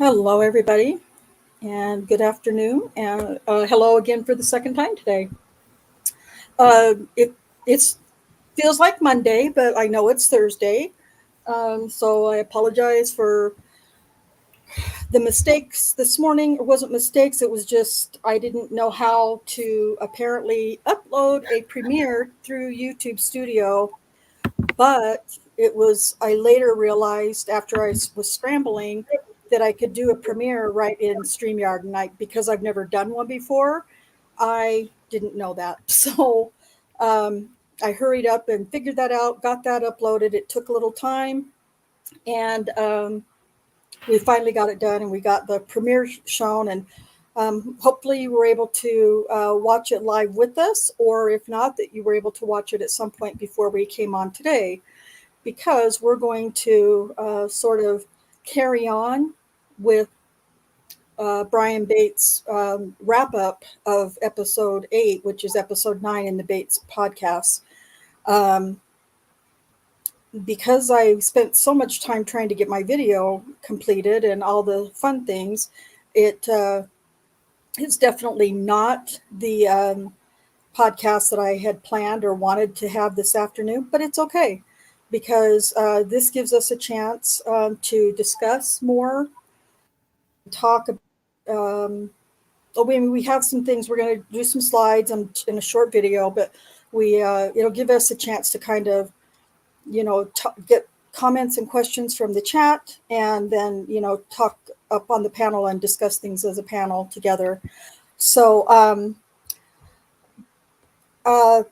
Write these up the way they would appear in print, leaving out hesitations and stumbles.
Hello, everybody, and good afternoon, and hello again for the second time today. It feels like Monday, but I know it's Thursday, so I apologize for the mistakes this morning. It wasn't mistakes; it was just I didn't know how to apparently upload a premiere through YouTube Studio, but I later realized after I was scrambling that I could do a premiere right in StreamYard, and because I've never done one before, I didn't know that. So I hurried up and figured that out, got that uploaded. It took a little time, and we finally got it done, and we got the premiere shown, and hopefully you were able to watch it live with us, or if not, that you were able to watch it at some point before we came on today, because we're going to sort of carry on with Brian Bates' wrap up of episode 8, which is episode 9 in the Bates podcast. Because I spent so much time trying to get my video completed and all the fun things, it's definitely not the podcast that I had planned or wanted to have this afternoon, but it's okay, because this gives us a chance to discuss more, talk about. We have some things. We're going to do some slides in a short video, but it'll give us a chance to kind of, get comments and questions from the chat, and then, talk up on the panel and discuss things as a panel together. So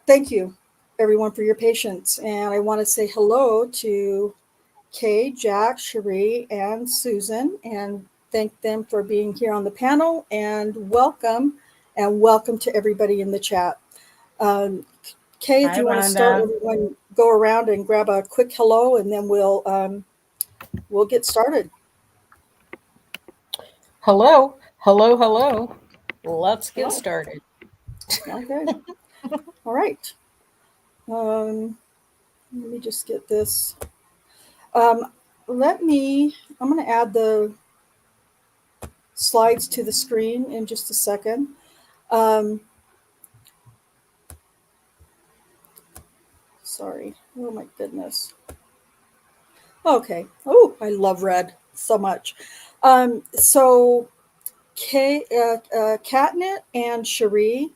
thank you, everyone, for your patience. And I want to say hello to Kay, Jack, Sherry, and Susan, and thank them for being here on the panel, and welcome to everybody in the chat. Kay, if you want to start, everyone go around and grab a quick hello, and then we'll get started. Hello. Let's get started. Okay. All right. Let me just get this. I'm going to add the slides to the screen in just a second. Sorry. Oh my goodness. Okay. Oh, I love red so much. So Katnit and Cherie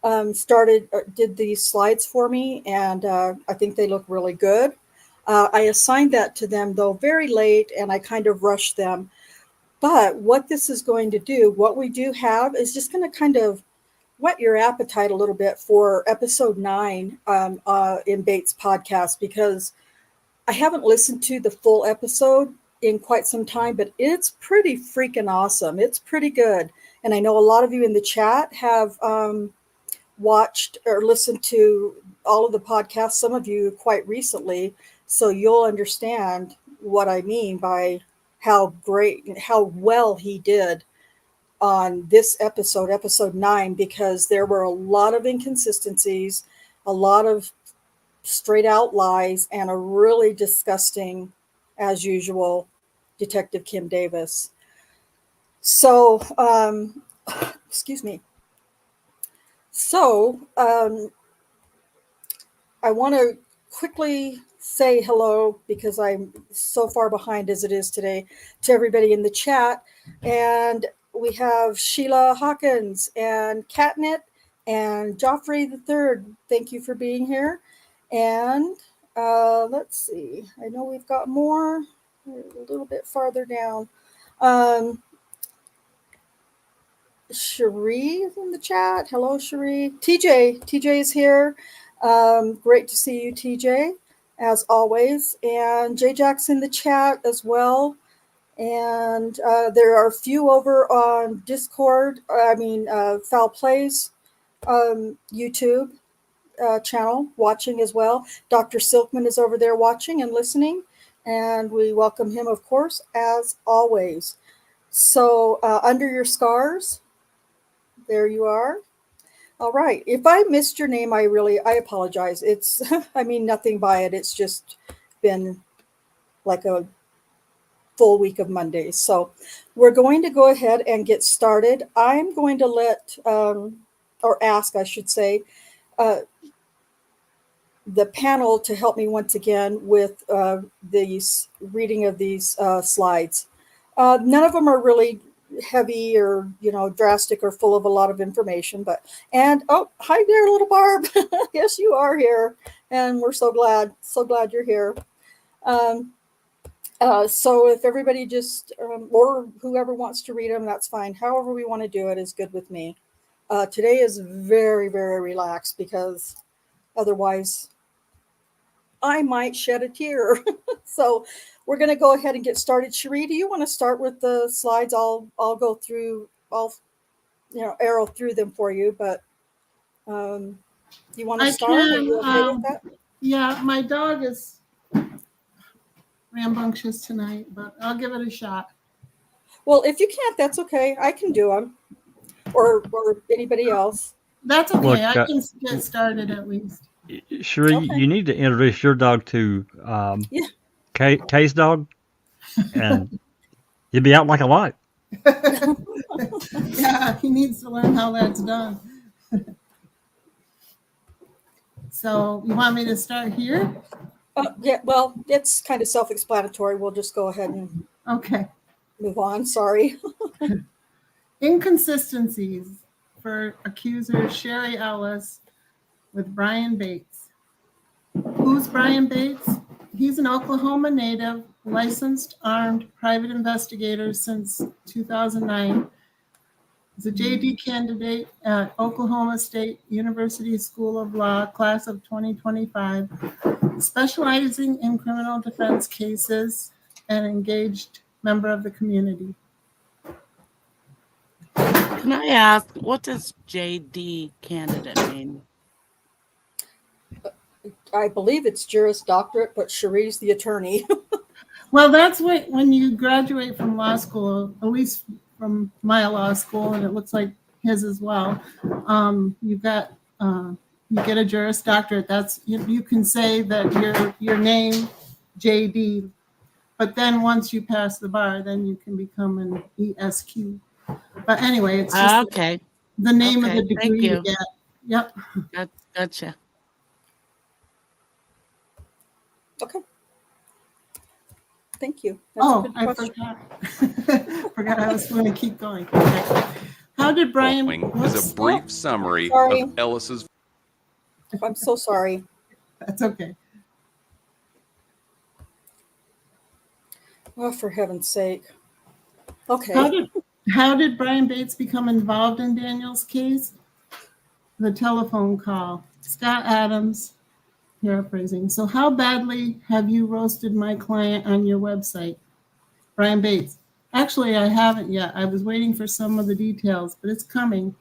did these slides for me, and I think they look really good. I assigned that to them, though, very late, and I kind of rushed them. But what this is going to do, what we do have, is just going to kind of whet your appetite a little bit for episode 9 in Bates' podcast, because I haven't listened to the full episode in quite some time, but it's pretty freaking awesome. It's pretty good. And I know a lot of you in the chat have watched or listened to all of the podcasts, some of you quite recently, so you'll understand what I mean by how well he did on this episode 9, because there were a lot of inconsistencies, a lot of straight out lies, and a really disgusting, as usual, Detective Kim Davis. So, excuse me. So, I want to quickly say hello, because I'm so far behind as it is today, to everybody in the chat. And we have Sheila Hawkins and Katnit and Joffrey III. Thank you for being here. And let's see. I know we've got more a little bit farther down. Um, Cherie is in the chat. Hello, Cherie. TJ is here. Great to see you, TJ, as always. And J Jack's in the chat as well. And there are a few over on Discord. Foul Plays YouTube channel watching as well. Dr. Silkman is over there watching and listening. And we welcome him, of course, as always. So, Under Your Scars, there you are. All right. If I missed your name, I apologize. It's, I mean, nothing by it. It's just been like a full week of Mondays. So we're going to go ahead and get started. I'm going to or ask, I should say, uh, the panel to help me once again with these reading of these slides. None of them are really heavy or drastic or full of a lot of information, and oh, hi there, little Barb. Yes, you are here, and we're so glad you're here. So if everybody just or whoever wants to read them, that's fine. However we want to do it is good with me. Today is very, very relaxed because otherwise I might shed a tear. So we're going to go ahead and get started. Cherie, do you want to start with the slides? I'll go through. I'll arrow through them for you. But you want to start? Are you okay with that? Yeah, my dog is rambunctious tonight, but I'll give it a shot. Well, if you can't, that's okay. I can do them, or anybody else. That's okay. Look, I can get started at least. Cherie, okay. You need to introduce your dog to Kay's dog, and you'll be out like a light. Yeah, he needs to learn how that's done. So you want me to start here? Yeah, well, it's kind of self-explanatory. We'll just go ahead and move on. Sorry. Inconsistencies for accuser Sherry Ellis with Brian Bates. Who's Brian Bates? He's an Oklahoma native, licensed armed private investigator since 2009. He's a JD candidate at Oklahoma State University School of Law, class of 2025, specializing in criminal defense cases and engaged member of the community. Can I ask, what does JD candidate mean? I believe it's Juris Doctorate, but Cherie's the attorney. Well, that's what when you graduate from law school, at least from my law school, and it looks like his as well. You get a Juris Doctorate. That's you can say that your name JD, but then once you pass the bar, then you can become an ESQ. But anyway, it's just the name of the degree you get. Yep. Gotcha. Okay. Thank you. That's I forgot I was going to keep going. Okay. How did Brian... is a brief summary of Ellis's... I'm so sorry. That's okay. Oh, for heaven's sake. Okay. How did Brian Bates become involved in Daniel's case? The telephone call. Scott Adams, paraphrasing. So how badly have you roasted my client on your website? Brian Bates. Actually, I haven't yet. I was waiting for some of the details, but it's coming.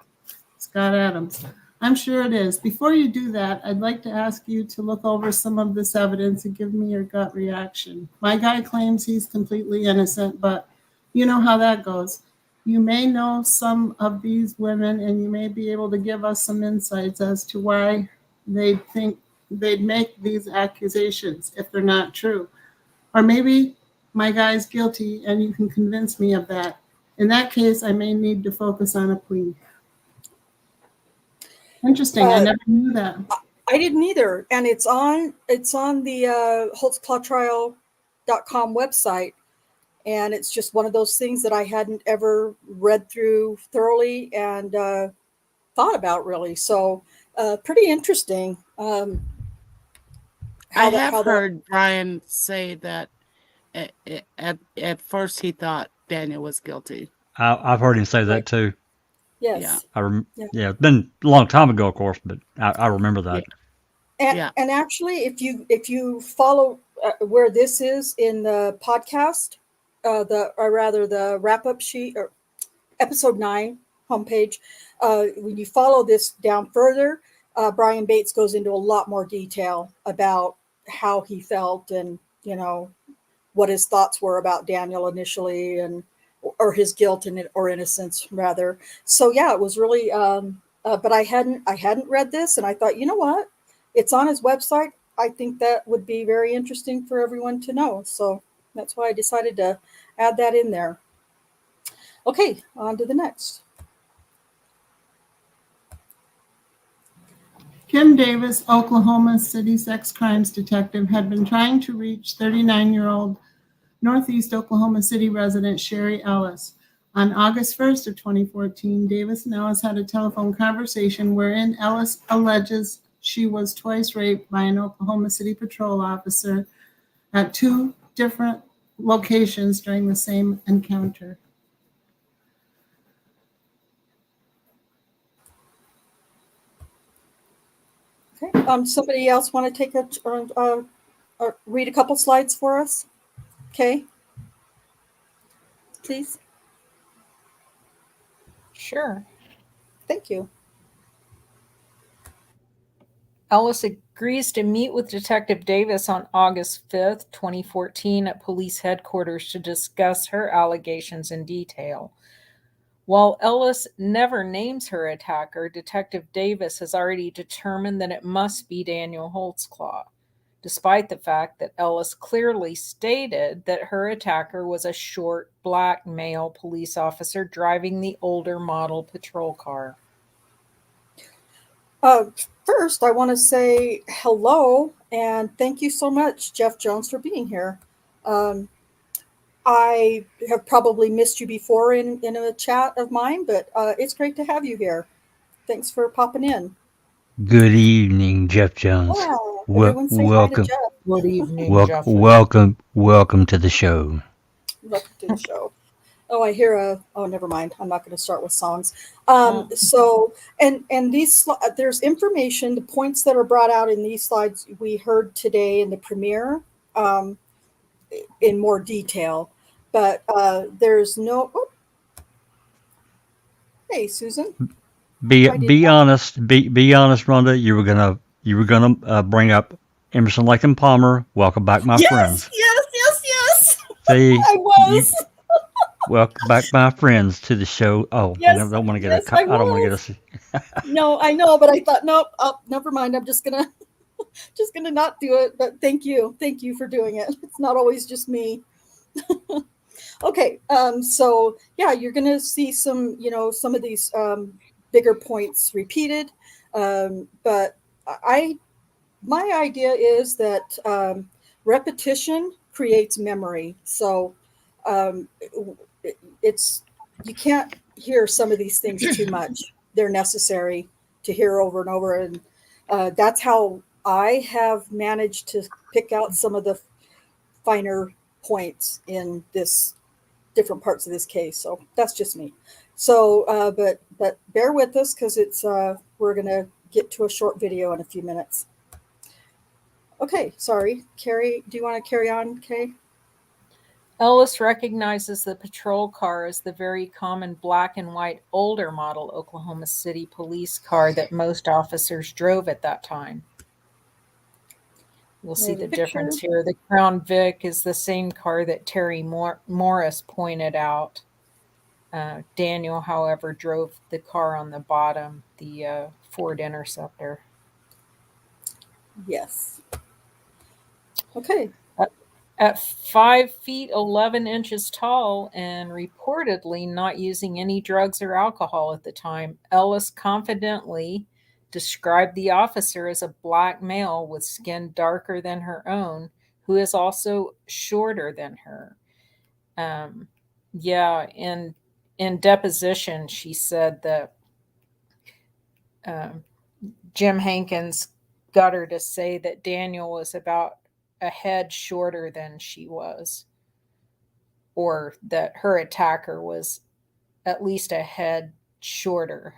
Scott Adams. I'm sure it is. Before you do that, I'd like to ask you to look over some of this evidence and give me your gut reaction. My guy claims he's completely innocent, but you know how that goes. You may know some of these women, and you may be able to give us some insights as to why they think they'd make these accusations if they're not true. Or maybe my guy's guilty and you can convince me of that. In that case, I may need to focus on a plea. Interesting. I never knew that. I didn't either. And it's on the holtzclawtrial.com website. And it's just one of those things that I hadn't ever read through thoroughly and thought about really. So pretty interesting. I have heard Brian say that at first he thought Daniel was guilty. I've heard him say that too. Yes. Yeah, it's been a long time ago, of course, but I remember that. And actually, if you follow where this is in the podcast, the wrap up sheet or episode 9 homepage, when you follow this down further, Brian Bates goes into a lot more detail about how he felt and what his thoughts were about Daniel initially, or his guilt or innocence rather. So yeah, it was really. But I hadn't read this, and I thought, you know what, it's on his website. I think that would be very interesting for everyone to know. So that's why I decided to add that in there. Okay, on to the next. Kim Davis, Oklahoma City sex crimes detective, had been trying to reach 39-year-old Northeast Oklahoma City resident Sherry Ellis. On August 1st of 2014, Davis and Ellis had a telephone conversation wherein Ellis alleges she was twice raped by an Oklahoma City patrol officer at 2 different locations during the same encounter. Okay. Somebody else want to take read a couple slides for us? Okay. Please. Sure. Thank you. Ellis agrees to meet with Detective Davis on August 5th, 2014 at police headquarters to discuss her allegations in detail. While Ellis never names her attacker, Detective Davis has already determined that it must be Daniel Holtzclaw, despite the fact that Ellis clearly stated that her attacker was a short, black male police officer driving the older model patrol car. First, I want to say hello and thank you so much, Jeff Jones, for being here. I have probably missed you before in a chat of mine, but it's great to have you here. Thanks for popping in. Good evening, Jeff Jones. Oh, everyone say hi to Jeff. Good evening, Jeff. Welcome to the show. Welcome to the show. Oh, I hear never mind. I'm not going to start with songs. So, and these, there's information, the points that are brought out in these slides we heard today in the premiere in more detail, but there's no, hey, Susan. Be honest, Rhonda. You were gonna bring up Emerson, Lake and Palmer. Welcome back, my friends. Yes. See, I was. Welcome back, my friends, to the show. Oh, yes, I don't want to get yes, a. I don't want to get a. No, I know, but I thought, nope. Oh, never mind. I'm just gonna not do it. But thank you for doing it. It's not always just me. Okay. So yeah, you're gonna see some of these bigger points repeated. But my idea is that repetition creates memory. So you can't hear some of these things too much. They're necessary to hear over and over. And that's how I have managed to pick out some of the finer points in this different parts of this case. So that's just me. So, but bear with us because we're going to get to a short video in a few minutes. Okay. Sorry, Carrie, do you want to carry on, Kay? Ellis recognizes the patrol car as the very common black and white older model Oklahoma City police car that most officers drove at that time. We'll see the difference here. The Crown Vic is the same car that Terry Morris pointed out. Daniel, however, drove the car on the bottom, the Ford Interceptor. Yes. Okay. At 5 feet 11 inches tall and reportedly not using any drugs or alcohol at the time, Ellis confidently described the officer as a black male with skin darker than her own, who is also shorter than her. In deposition, she said that Jim Hankins got her to say that Daniel was about a head shorter than she was, or that her attacker was at least a head shorter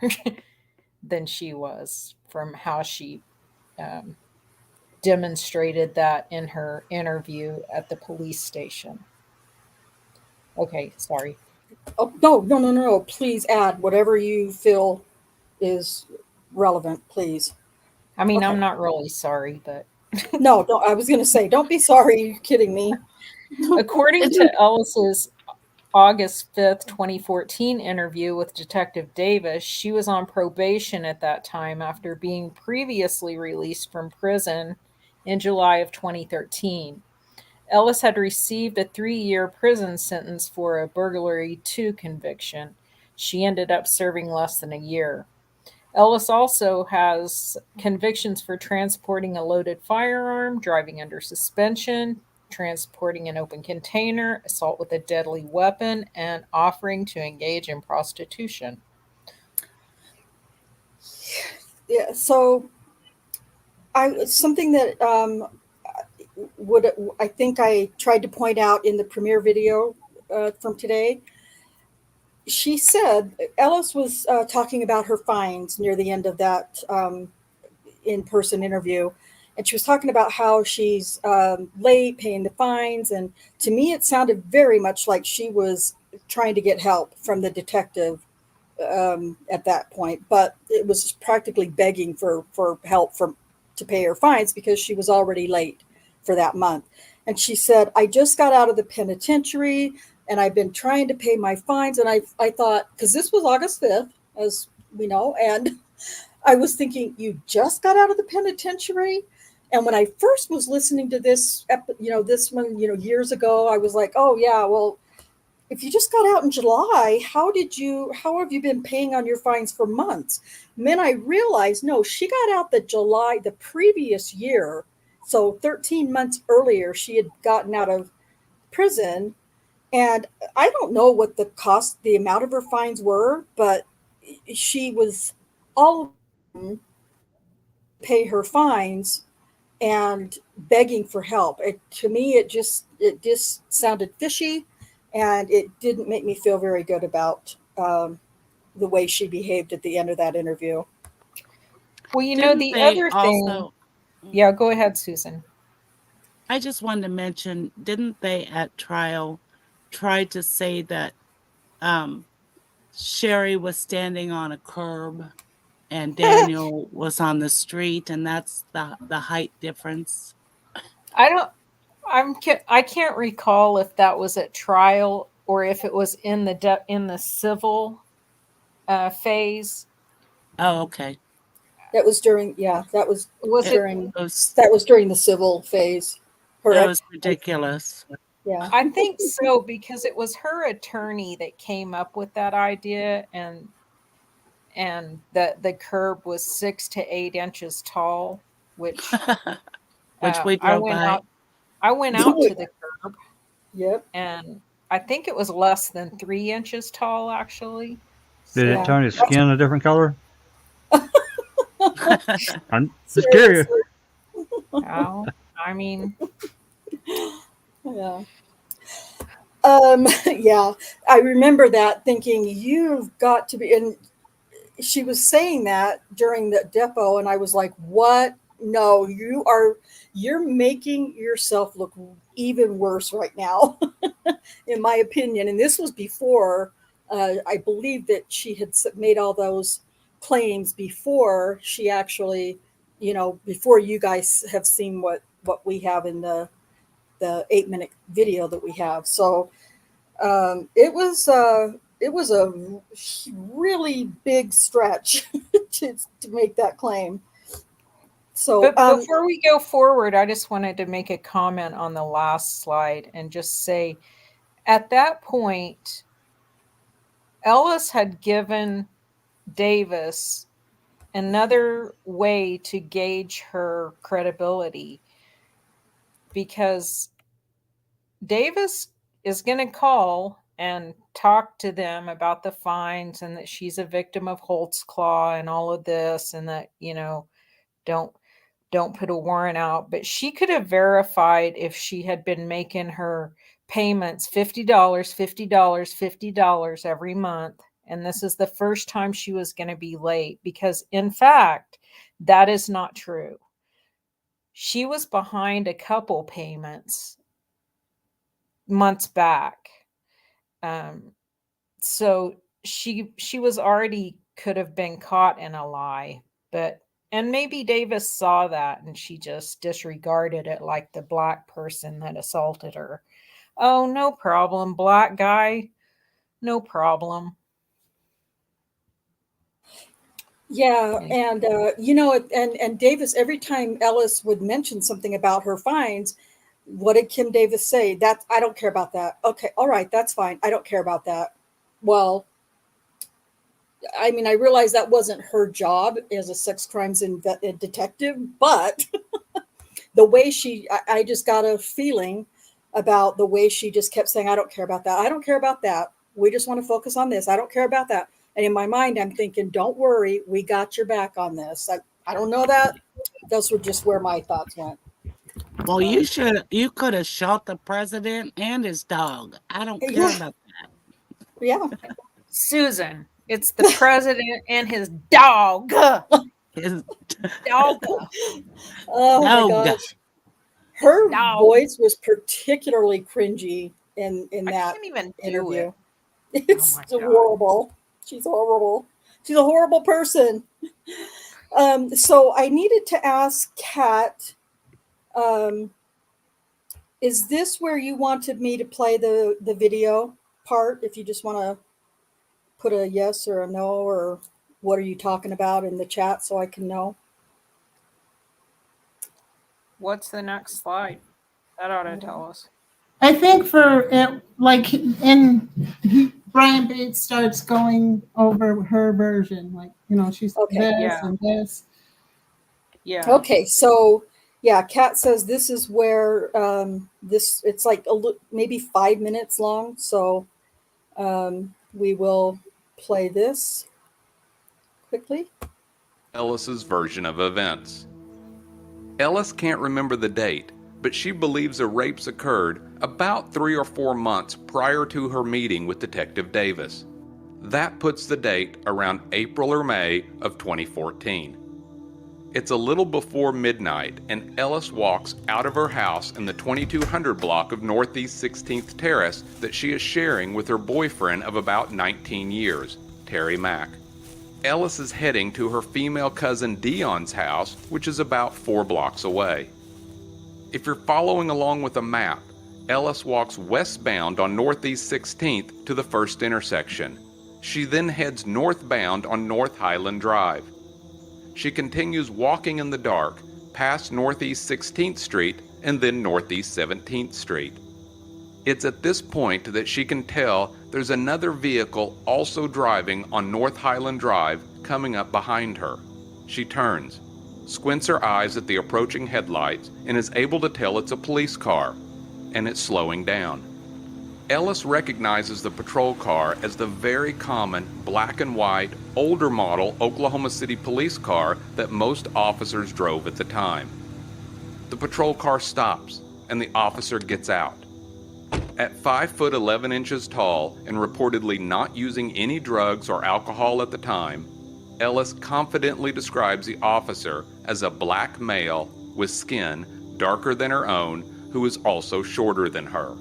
than she was, from how she demonstrated that in her interview at the police station. Okay, sorry. Oh, no. Please add whatever you feel is relevant, please. I mean, Okay. I'm not really sorry, but No, don't. I was going to say, don't be sorry. You're kidding me. according to Ellis's August 5th, 2014 interview with Detective Davis, she was on probation at that time after being previously released from prison in July of 2013. Ellis had received a 3-year prison sentence for a burglary 2 conviction. She ended up serving less than a year. Ellis also has convictions for transporting a loaded firearm, driving under suspension, transporting an open container, assault with a deadly weapon, and offering to engage in prostitution. Yeah. So, something that I think I tried to point out in the premiere video from today. She said Ellis was talking about her fines near the end of that in-person interview, and she was talking about how she's late paying the fines, and to me it sounded very much like she was trying to get help from the detective at that point, but it was practically begging for help to pay her fines because she was already late for that month. And she said, I just got out of the penitentiary and I've been trying to pay my fines. And I thought, because this was August 5th, as we know, and I was thinking, you just got out of the penitentiary? And when I first was listening to this, this one, years ago, I was like, oh yeah, well, if you just got out in July, how have you been paying on your fines for months? And then I realized, no, she got out the previous year. So 13 months earlier, she had gotten out of prison. And I don't know what the amount of her fines were, but she was all pay her fines and begging for help. To me, it just sounded fishy, and it didn't make me feel very good about the way she behaved at the end of that interview. Well, Didn't the they other also, thing. Yeah, go ahead, Susan. I just wanted to mention, didn't they at trial try to say that Sherry was standing on a curb and Daniel was on the street, and that's the height difference? I can't recall if that was at trial or if it was in the civil phase. Oh, okay. That was during that was during the civil phase. That was ridiculous. Yeah, I think so, because it was her attorney that came up with that idea, and the curb was 6 to 8 inches tall, which we drove by. I went out to the curb. Yep. And I think it was less than 3 inches tall, actually. Did it turn his skin a different color? I'm just curious. Well, I mean, yeah. Yeah, I remember that thinking, you've got to be, and she was saying that during the depot, and I was like, what? No, you're making yourself look even worse right now, in my opinion. And this was before, I believe that she had made all those claims before she actually, before you guys have seen what we have in the 8-minute video that we have. So it was a really big stretch to make that claim. So, but before we go forward, I just wanted to make a comment on the last slide and just say, at that point, Ellis had given Davis another way to gauge her credibility, because Davis is going to call and talk to them about the fines and that she's a victim of Holtzclaw and all of this, and that, don't. don't put a warrant out. But she could have verified if she had been making her payments $50, $50, $50 every month. And this is the first time she was going to be late, because in fact, that is not true. She was behind a couple payments months back. So she was already could have been caught in a lie, and maybe Davis saw that and she just disregarded it, like the black person that assaulted her. Oh, no problem, black guy, no problem. Yeah, and and Davis, every time Ellis would mention something about her fines, what did Kim Davis say? That I don't care about that. Okay, all right, that's fine. I don't care about that. Well, I mean, I realized that wasn't her job as a sex crimes detective, but the way I just got a feeling about the way she just kept saying, I don't care about that. I don't care about that. We just want to focus on this. I don't care about that. And in my mind, I'm thinking, don't worry, we got your back on this. I don't know that. Those were just where my thoughts went. Well, you could have shot the president and his dog. I don't care about that. Yeah. Susan, it's the president and his dog. His dog. Oh my gosh. Her voice was particularly cringy in that I can't even interview. It's horrible. She's horrible. She's a horrible person. So I needed to ask Kat, is this where you wanted me to play the video part? If you just want to put a yes or a no, or what are you talking about in the chat so I can know? What's the next slide? That ought to tell us. I think Brian Bates starts going over her version, she's this and this. Yeah. Okay, so yeah, Kat says this is where it's like maybe 5 minutes long. So we will play this quickly. Ellis's version of events. Ellis can't remember the date, but she believes the rapes occurred about 3 or 4 months prior to her meeting with Detective Davis. That puts the date around April or May of 2014. It's a little before midnight, and Ellis walks out of her house in the 2200 block of Northeast 16th Terrace that she is sharing with her boyfriend of about 19 years, Terry Mack. Ellis is heading to her female cousin Dion's house, which is about 4 blocks away. If you're following along with a map, Ellis walks westbound on Northeast 16th to the first intersection. She then heads northbound on North Highland Drive. She continues walking in the dark, past Northeast 16th Street and then Northeast 17th Street. It's at this point that she can tell there's another vehicle also driving on North Highland Drive coming up behind her. She turns, squints her eyes at the approaching headlights, and is able to tell it's a police car, and it's slowing down. Ellis recognizes the patrol car as the very common black and white, older model Oklahoma City police car that most officers drove at the time. The patrol car stops, and the officer gets out. At 5'11" tall and reportedly not using any drugs or alcohol at the time, Ellis confidently describes the officer as a black male with skin darker than her own, who is also shorter than her.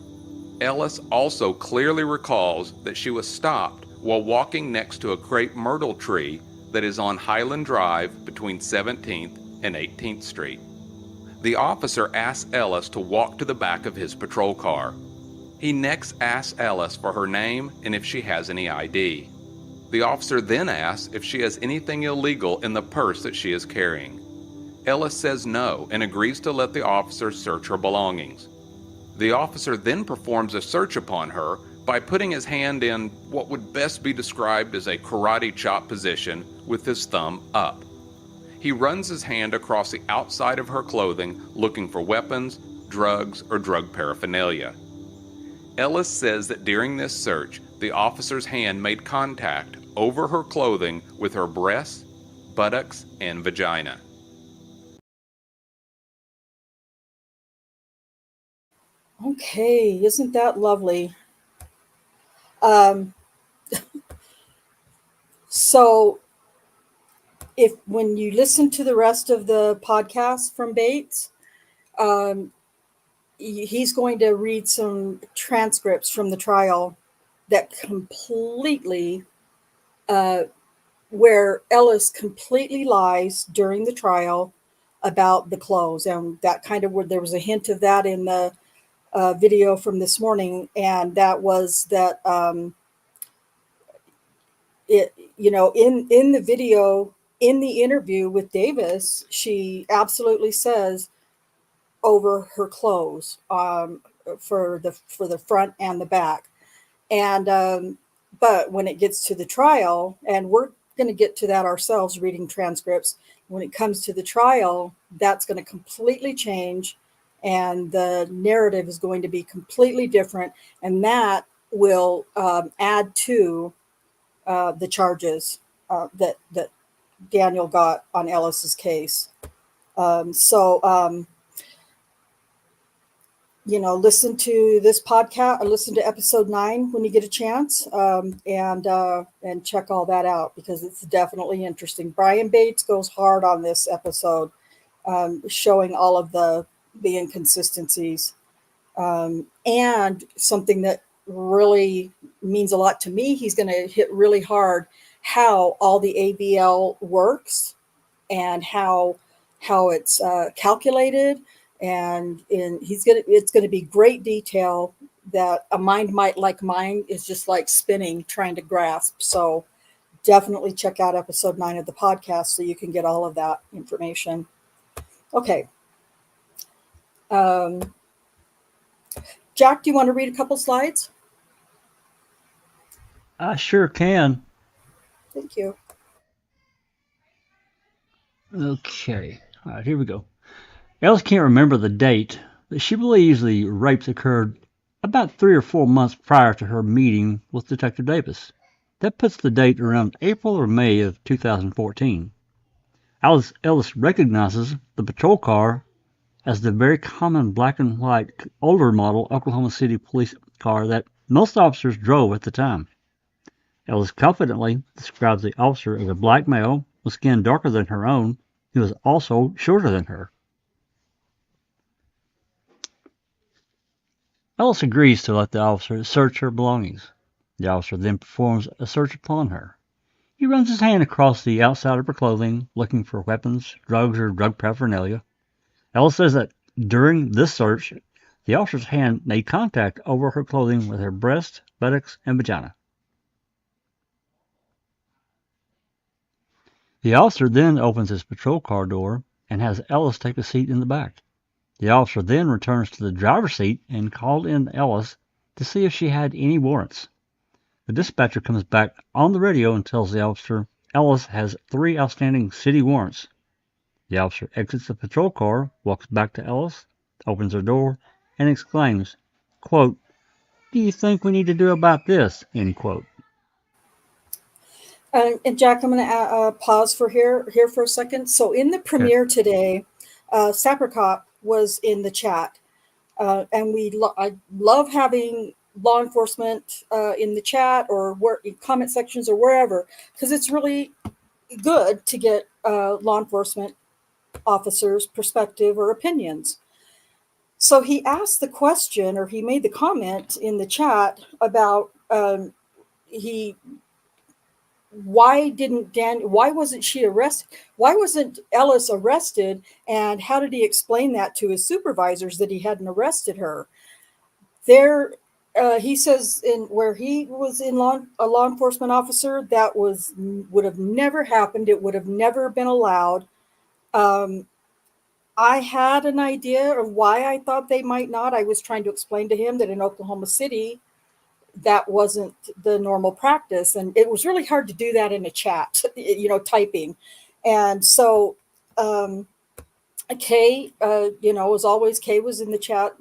Ellis also clearly recalls that she was stopped while walking next to a crepe myrtle tree that is on Highland Drive between 17th and 18th Street. The officer asks Ellis to walk to the back of his patrol car. He next asks Ellis for her name and if she has any ID. The officer then asks if she has anything illegal in the purse that she is carrying. Ellis says no and agrees to let the officer search her belongings. The officer then performs a search upon her by putting his hand in what would best be described as a karate chop position with his thumb up. He runs his hand across the outside of her clothing looking for weapons, drugs, or drug paraphernalia. Ellis says that during this search, the officer's hand made contact over her clothing with her breasts, buttocks, and vagina. Okay, isn't that lovely? Um, so if when you listen to the rest of the podcast from Bates, um, he's going to read some transcripts from the trial that completely, uh, where Ellis completely lies during the trial about the clothes, and that kind of where there was a hint of that in the video from this morning, and that was that it, in the video, in the interview with Davis, she absolutely says over her clothes, for the front and the back. And but when it gets to the trial, and we're going to get to that ourselves reading transcripts, when it comes to the trial, that's going to completely change, and the narrative is going to be completely different, and that will add to the charges that Daniel got on Ellis's case. So listen to this podcast, or listen to episode 9 when you get a chance, and check all that out, because it's definitely interesting. Brian Bates goes hard on this episode, showing all of the inconsistencies, and something that really means a lot to me. He's going to hit really hard how all the ABL works, and how it's calculated, and it's gonna be great detail that a mind might like mine is just like spinning trying to grasp. So definitely check out episode 9 of the podcast so you can get all of that information. Okay. Jack, do you want to read a couple slides? I sure can. Thank you. Okay. All right, here we go. Ellis can't remember the date, but she believes the rapes occurred about 3 or 4 months prior to her meeting with Detective Davis. That puts the date around April or May of 2014. Ellis recognizes the patrol car as the very common black and white older model Oklahoma City police car that most officers drove at the time. Ellis confidently describes the officer as a black male with skin darker than her own, who is also shorter than her. Ellis agrees to let the officer search her belongings. The officer then performs a search upon her. He runs his hand across the outside of her clothing, looking for weapons, drugs, or drug paraphernalia. Ellis says that during this search, the officer's hand made contact over her clothing with her breast, buttocks, and vagina. The officer then opens his patrol car door and has Ellis take a seat in the back. The officer then returns to the driver's seat and called in Ellis to see if she had any warrants. The dispatcher comes back on the radio and tells the officer Ellis has 3 outstanding city warrants. The officer exits the patrol car, walks back to Ellis, opens her door, and exclaims, quote, "What do you think we need to do about this?" End quote. And Jack, I'm going to pause for here for a second. So in the premiere today, Sapricop was in the chat, and I love having law enforcement in the chat or in comment sections or wherever, because it's really good to get law enforcement officers' perspective or opinions. So he asked the question, or he made the comment in the chat about why wasn't she arrested? Why wasn't Ellis arrested? And how did he explain that to his supervisors that he hadn't arrested her? He says where he was a law enforcement officer, that would have never happened. It would have never been allowed. I had an idea of why I thought they might not. I was trying to explain to him that in Oklahoma City, that wasn't the normal practice. And it was really hard to do that in a chat, typing. And so Kay, as always, Kay was in the chat,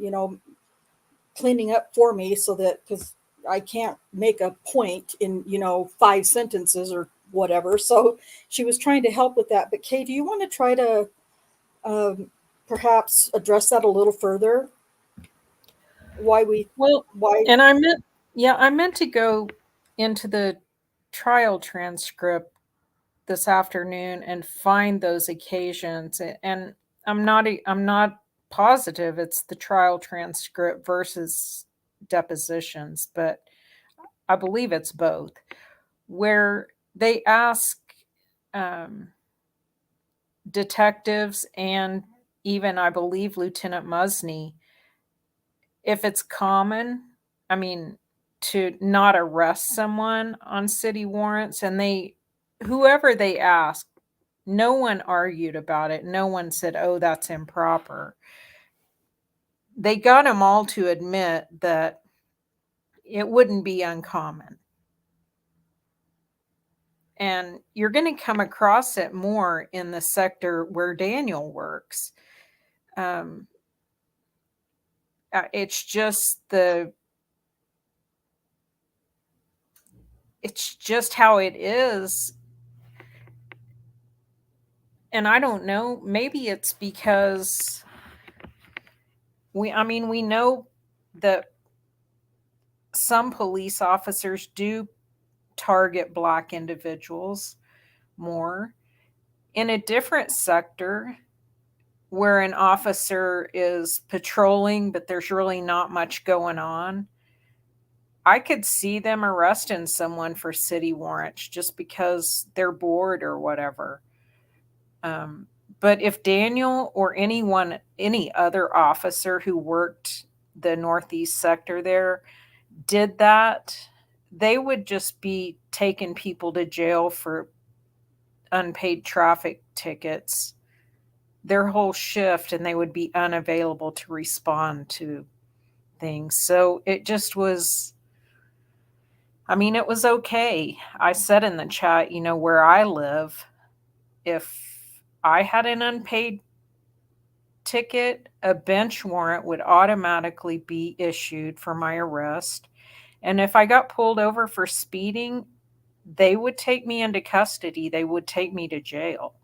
cleaning up for me, so that, because I can't make a point in, 5 sentences or whatever. So she was trying to help with that. But Kay, do you want to try to perhaps address that a little further? Well, why. and I meant to go into the trial transcript this afternoon and find those occasions, and I'm not positive it's the trial transcript versus depositions, but I believe it's both, where they ask um, detectives and even I believe Lieutenant Musney if it's common, I mean, to not arrest someone on city warrants, and whoever they asked, no one argued about it. No one said, oh, that's improper. They got them all to admit that it wouldn't be uncommon. And you're going to come across it more in the sector where Daniel works. Um, it's just it's just how it is. And I don't know, maybe it's because we know that some police officers do target Black individuals more. In a different sector where an officer is patrolling, but there's really not much going on, I could see them arresting someone for city warrants just because they're bored or whatever. But if Daniel or any other officer who worked the Northeast sector there did that, they would just be taking people to jail for unpaid traffic tickets their whole shift, and they would be unavailable to respond to things. So it just was, it was okay. I said in the chat, where I live, if I had an unpaid ticket, a bench warrant would automatically be issued for my arrest. And if I got pulled over for speeding, they would take me into custody. They would take me to jail.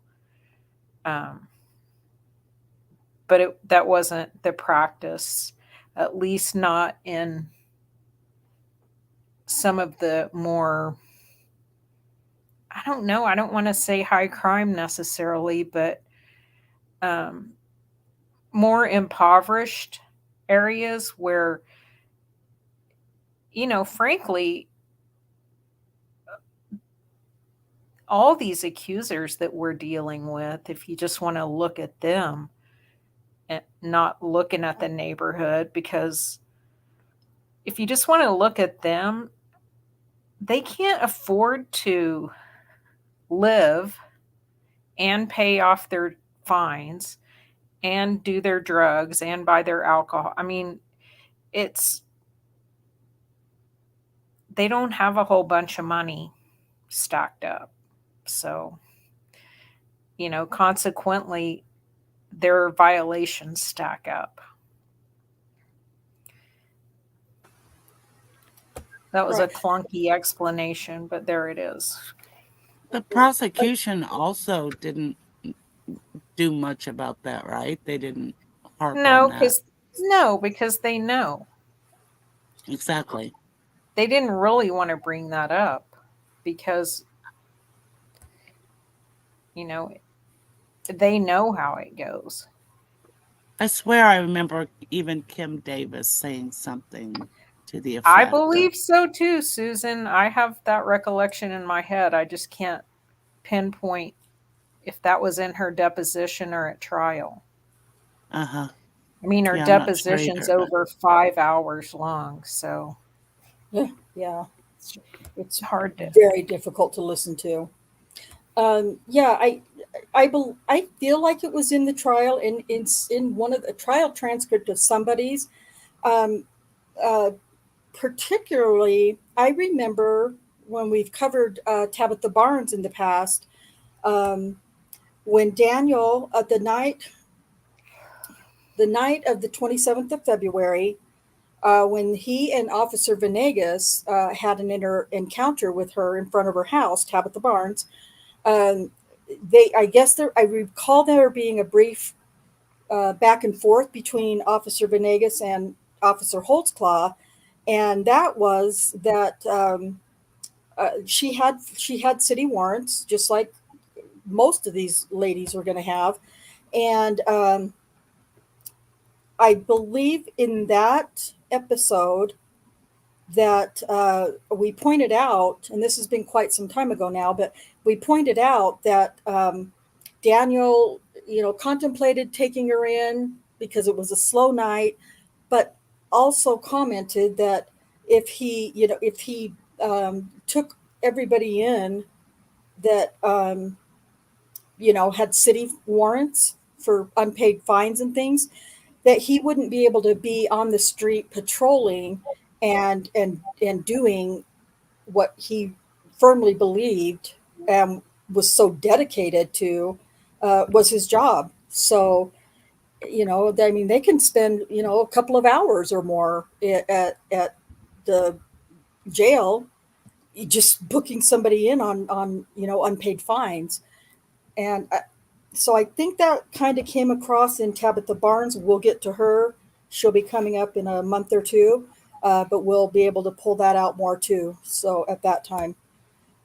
But that wasn't the practice, at least not in some of the more, I don't know, I don't want to say high crime necessarily, but more impoverished areas where, frankly, all these accusers that we're dealing with, if you just want to look at them and not looking at the neighborhood, because if you just want to look at them, they can't afford to live and pay off their fines and do their drugs and buy their alcohol. They don't have a whole bunch of money stacked up. So, consequently, their violations stack up. That was a clunky explanation, but there it is. The prosecution also didn't do much about that, right? They didn't harp on that. Because they know. Exactly. They didn't really want to bring that up because, they know how it goes. I swear I remember even Kim Davis saying something to the effect. I believe so too, Susan. I have that recollection in my head. I just can't pinpoint if that was in her deposition or at trial. Uh-huh. Her deposition's over 5 hours long, so Yeah, it's hard to. Very difficult to listen to. I feel like it was in the trial, in one of the trial transcript of somebody's. Particularly, I remember when we've covered Tabitha Barnes in the past, when Daniel, the night of the 27th of February, when he and Officer Venegas had an encounter with her in front of her house, Tabitha Barnes. I recall there being a brief back and forth between Officer Venegas and Officer Holtzclaw, and that was that she had city warrants, just like most of these ladies were going to have, and I believe in that episode that we pointed out, and this has been quite some time ago now, but we pointed out that Daniel, contemplated taking her in because it was a slow night, but also commented that if he took everybody in that had city warrants for unpaid fines and things, that he wouldn't be able to be on the street patrolling and doing what he firmly believed and was so dedicated to was his job. So, I mean, they can spend, a couple of hours or more at the jail just booking somebody in on unpaid fines. And so I think that kind of came across in Tabitha Barnes. We'll get to her. She'll be coming up in a month or two, but we'll be able to pull that out more too. So at that time.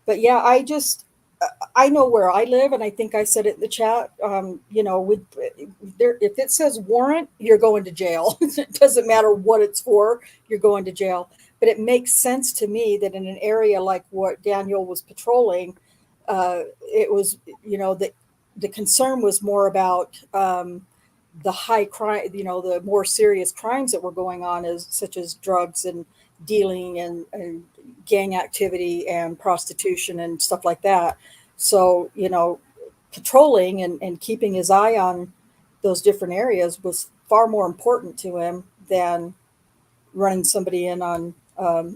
But yeah, I know where I live, and I think I said it in the chat. If it says warrant, you're going to jail. It doesn't matter what it's for, you're going to jail. But it makes sense to me that in an area like what Daniel was patrolling, it was, the concern was more about the high crime, the more serious crimes that were going on, such as drugs and dealing and gang activity and prostitution and stuff like that. So, patrolling and keeping his eye on those different areas was far more important to him than running somebody in on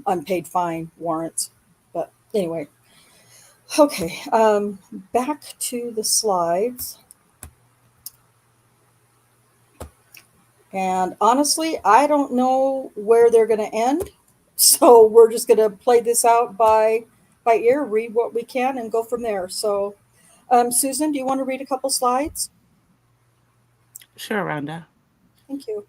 unpaid fine warrants. But anyway, okay, back to the slides. And honestly, I don't know where they're going to end. So we're just going to play this out by ear, read what we can, and go from there. So, Susan, do you want to read a couple slides? Sure, Rhonda. Thank you.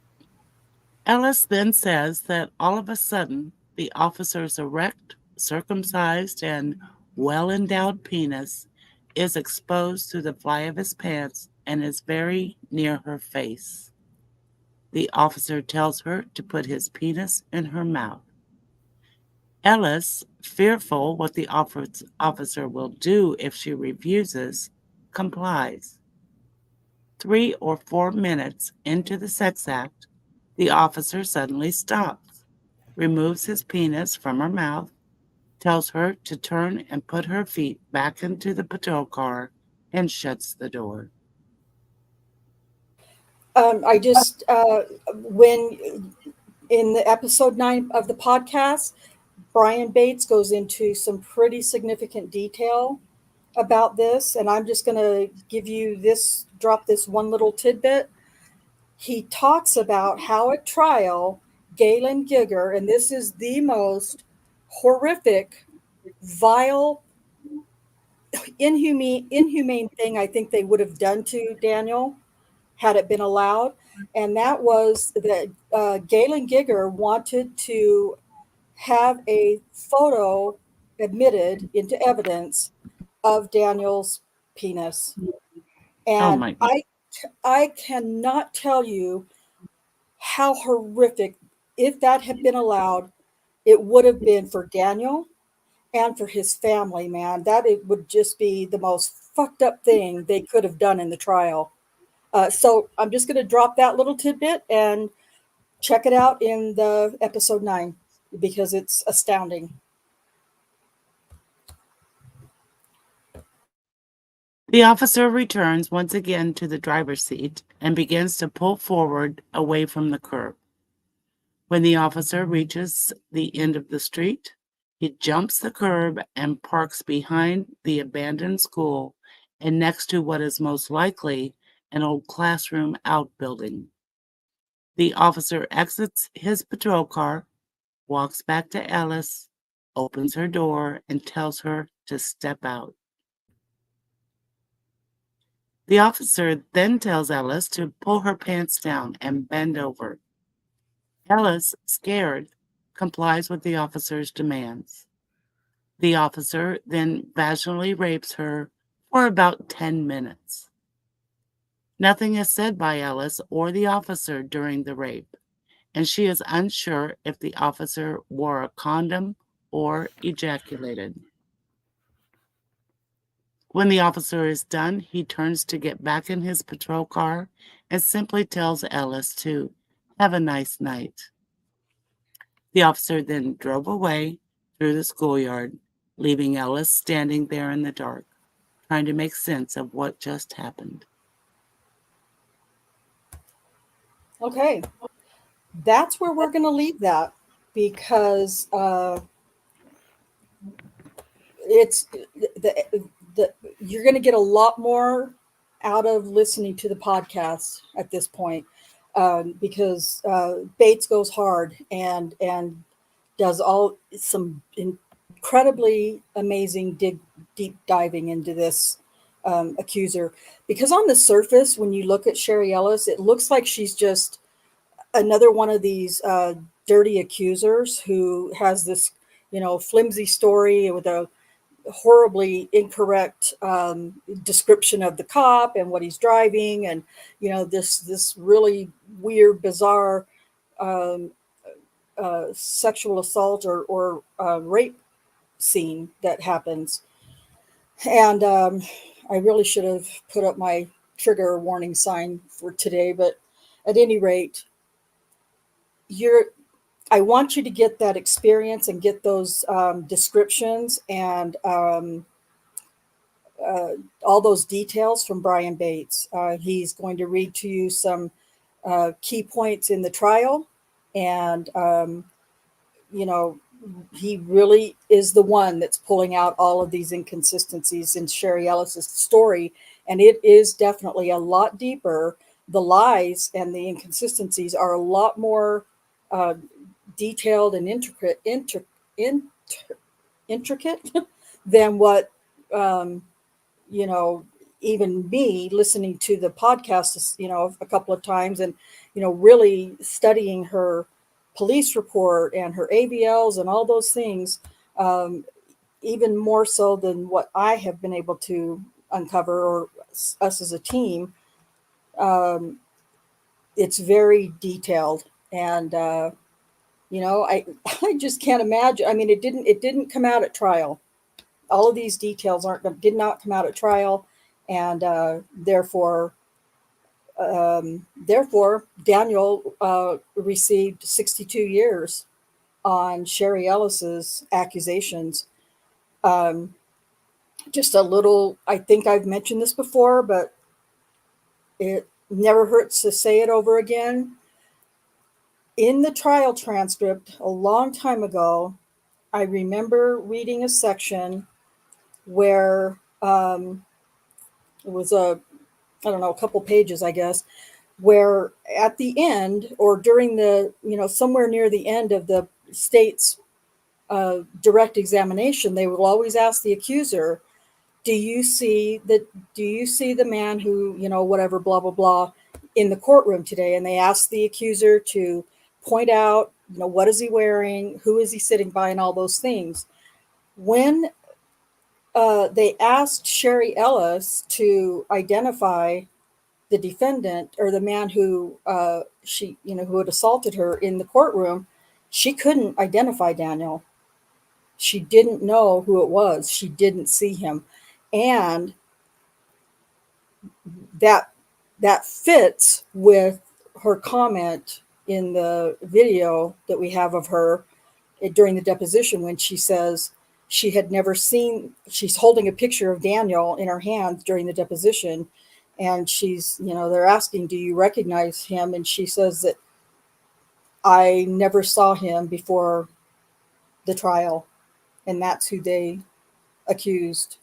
Ellis then says that all of a sudden, the officer's erect, circumcised, and well-endowed penis is exposed through the fly of his pants and is very near her face. The officer tells her to put his penis in her mouth. Ellis, fearful what the officer will do if she refuses, complies. 3 or 4 minutes into the sex act, the officer suddenly stops, removes his penis from her mouth, tells her to turn and put her feet back into the patrol car, and shuts the door. When in the episode 9 of the podcast, Brian Bates goes into some pretty significant detail about this, and I'm just going to drop this one little tidbit. He talks about how at trial, Galen Gigger, and this is the most horrific, vile, inhumane thing I think they would have done to Daniel had it been allowed, and that was that Galen Gigger wanted to have a photo admitted into evidence of Daniel's penis. And I cannot tell you how horrific, if that had been allowed, it would have been for Daniel and for his family, man. That it would just be the most fucked up thing they could have done in the trial. So I'm just going to drop that little tidbit and check it out in the episode 9 because it's astounding. The officer returns once again to the driver's seat and begins to pull forward away from the curb. When the officer reaches the end of the street, he jumps the curb and parks behind the abandoned school and next to what is most likely an old classroom outbuilding. The officer exits his patrol car, walks back to Ellis, opens her door, and tells her to step out. The officer then tells Ellis to pull her pants down and bend over. Ellis, scared, complies with the officer's demands. The officer then vaginally rapes her for about 10 minutes. Nothing is said by Ellis or the officer during the rape, and she is unsure if the officer wore a condom or ejaculated. When the officer is done, he turns to get back in his patrol car and simply tells Ellis to have a nice night. The officer then drove away through the schoolyard, leaving Ellis standing there in the dark, trying to make sense of what just happened. Okay, that's where we're going to leave that, because it's you're going to get a lot more out of listening to the podcast at this point, because Bates goes hard and does some incredibly amazing deep diving into this accuser. Because on the surface, when you look at Sherry Ellis, it looks like she's just another one of these dirty accusers who has this, flimsy story with a horribly incorrect description of the cop and what he's driving, and this really weird, bizarre sexual assault or rape scene that happens. And I really should have put up my trigger warning sign for today, but at any rate, I want you to get that experience and get those descriptions and all those details from Brian Bates. He's going to read to you some key points in the trial, and he really is the one that's pulling out all of these inconsistencies in Sherry Ellis's story, and it is definitely a lot deeper. The lies and the inconsistencies are a lot more detailed and intricate than what even me listening to the podcast a couple of times, and really studying her police report and her ABLs and all those things, even more so than what I have been able to uncover, or us as a team. It's very detailed, and I just can't imagine. I mean, it didn't come out at trial. All of these details did not come out at trial, and therefore Daniel received 62 years on Sherry Ellis's accusations. Just a little, I think I've mentioned this before, but it never hurts to say it over again. In the trial transcript a long time ago, I remember reading a section where it was a couple pages, I guess, where at the end, or during the, somewhere near the end of the state's direct examination, they will always ask the accuser, do you see the man who, whatever, blah, blah, blah, in the courtroom today? And they ask the accuser to point out, what is he wearing? Who is he sitting by? And all those things. When they asked Sherry Ellis to identify the defendant, or the man who who had assaulted her in the courtroom, she couldn't identify Daniel. She didn't know who it was. She didn't see him. And that fits with her comment in the video that we have of her during the deposition, when she says she had never seen, she's holding a picture of Daniel in her hands during the deposition. And she's, they're asking, do you recognize him? And she says that I never saw him before the trial. And that's who they accused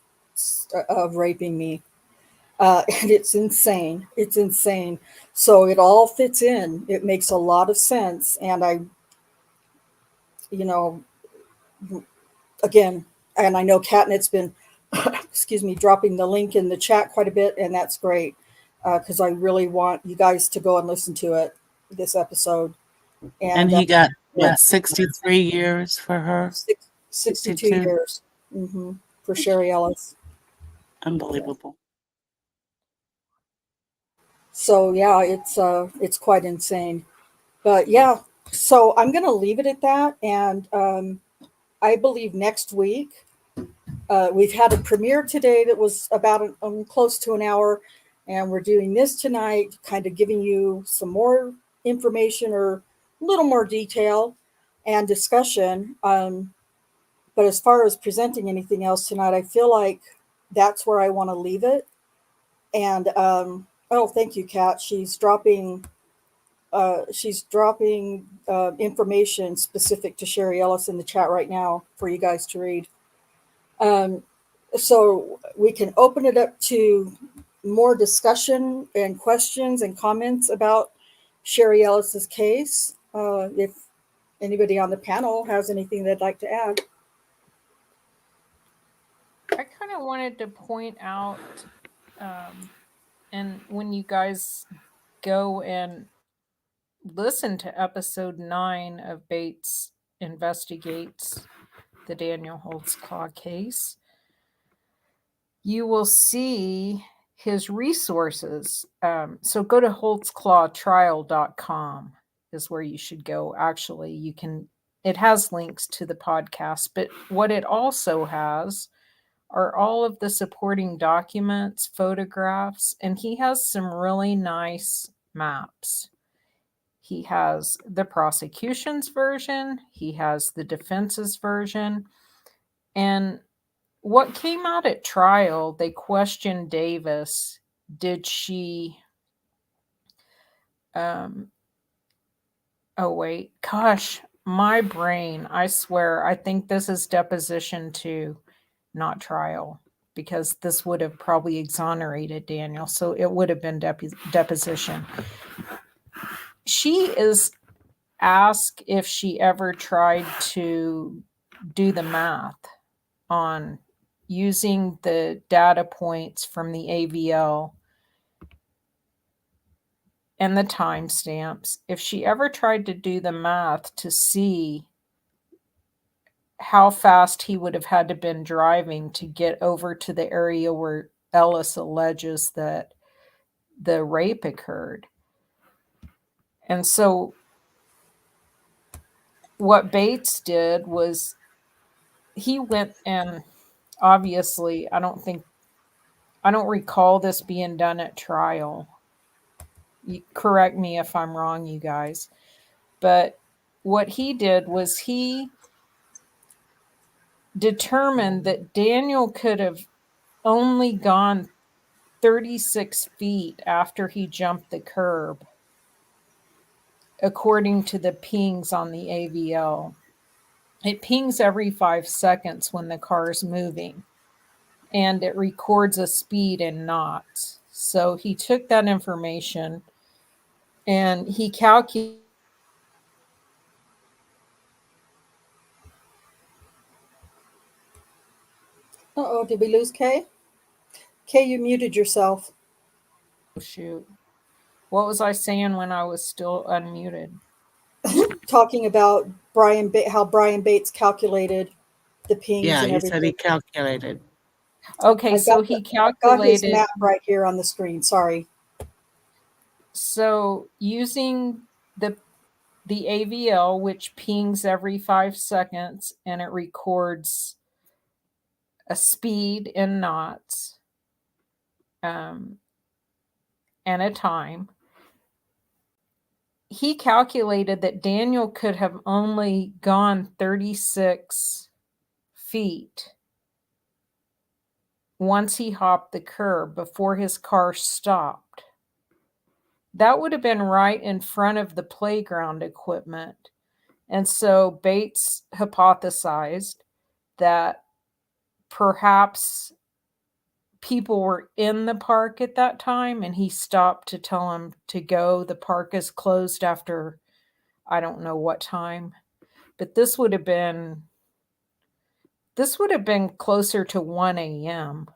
of raping me. And it's insane. It's insane. So it all fits in. It makes a lot of sense. And again, and I know Catnet's been, dropping the link in the chat quite a bit, and that's great, because I really want you guys to go and listen to it, this episode. And he got, what, 63 years for her? 62 62? years for Sherry Ellis. Unbelievable. So yeah, it's quite insane. But yeah, so I'm going to leave it at that. And I believe next week, we've had a premiere today that was about close to an hour. And we're doing this tonight, kind of giving you some more information or a little more detail and discussion. But as far as presenting anything else tonight, I feel like that's where I want to leave it. And oh, thank you, Kat. She's dropping information specific to Sherry Ellis in the chat right now for you guys to read. So we can open it up to more discussion and questions and comments about Sherry Ellis's case. If anybody on the panel has anything they'd like to add. I kind of wanted to point out, and when you guys go and listen to episode 9 of Bates Investigates the Daniel Holtzclaw case, you will see his resources. So go to holtzclawtrial.com is where you should go. Actually, it has links to the podcast, but what it also has are all of the supporting documents, photographs, and he has some really nice maps. He has the prosecution's version, he has the defense's version, and what came out at trial, they questioned Davis. Did she oh wait, gosh, my brain, I swear, I think this is deposition 2, not trial, because this would have probably exonerated Daniel, so it would have been deposition. She is asked if she ever tried to do the math on using the data points from the AVL and the timestamps, if she ever tried to do the math to see how fast he would have had to been driving to get over to the area where Ellis alleges that the rape occurred. And so what Bates did was he went, and obviously I don't recall this being done at trial. You correct me if I'm wrong, you guys. But what he did was he determined that Daniel could have only gone 36 feet after he jumped the curb, according to the pings on the AVL. It pings every 5 seconds when the car is moving, and it records a speed in knots. So he took that information and he calculated. Uh-oh, did we lose Kay? Kay, you muted yourself. Oh, shoot. What was I saying when I was still unmuted? Talking about how Brian Bates calculated the pings Yeah, and you everything. said he calculated. Okay, so he I've got his calculated. map right here on the screen. Sorry. So using the AVL, which pings every 5 seconds, and it records a speed in knots, and a time. He calculated that Daniel could have only gone 36 feet once he hopped the curb before his car stopped. That would have been right in front of the playground equipment. And so Bates hypothesized that perhaps people were in the park at that time and he stopped to tell him to go. The park is closed after I don't know what time, but this would have been closer to 1 a.m.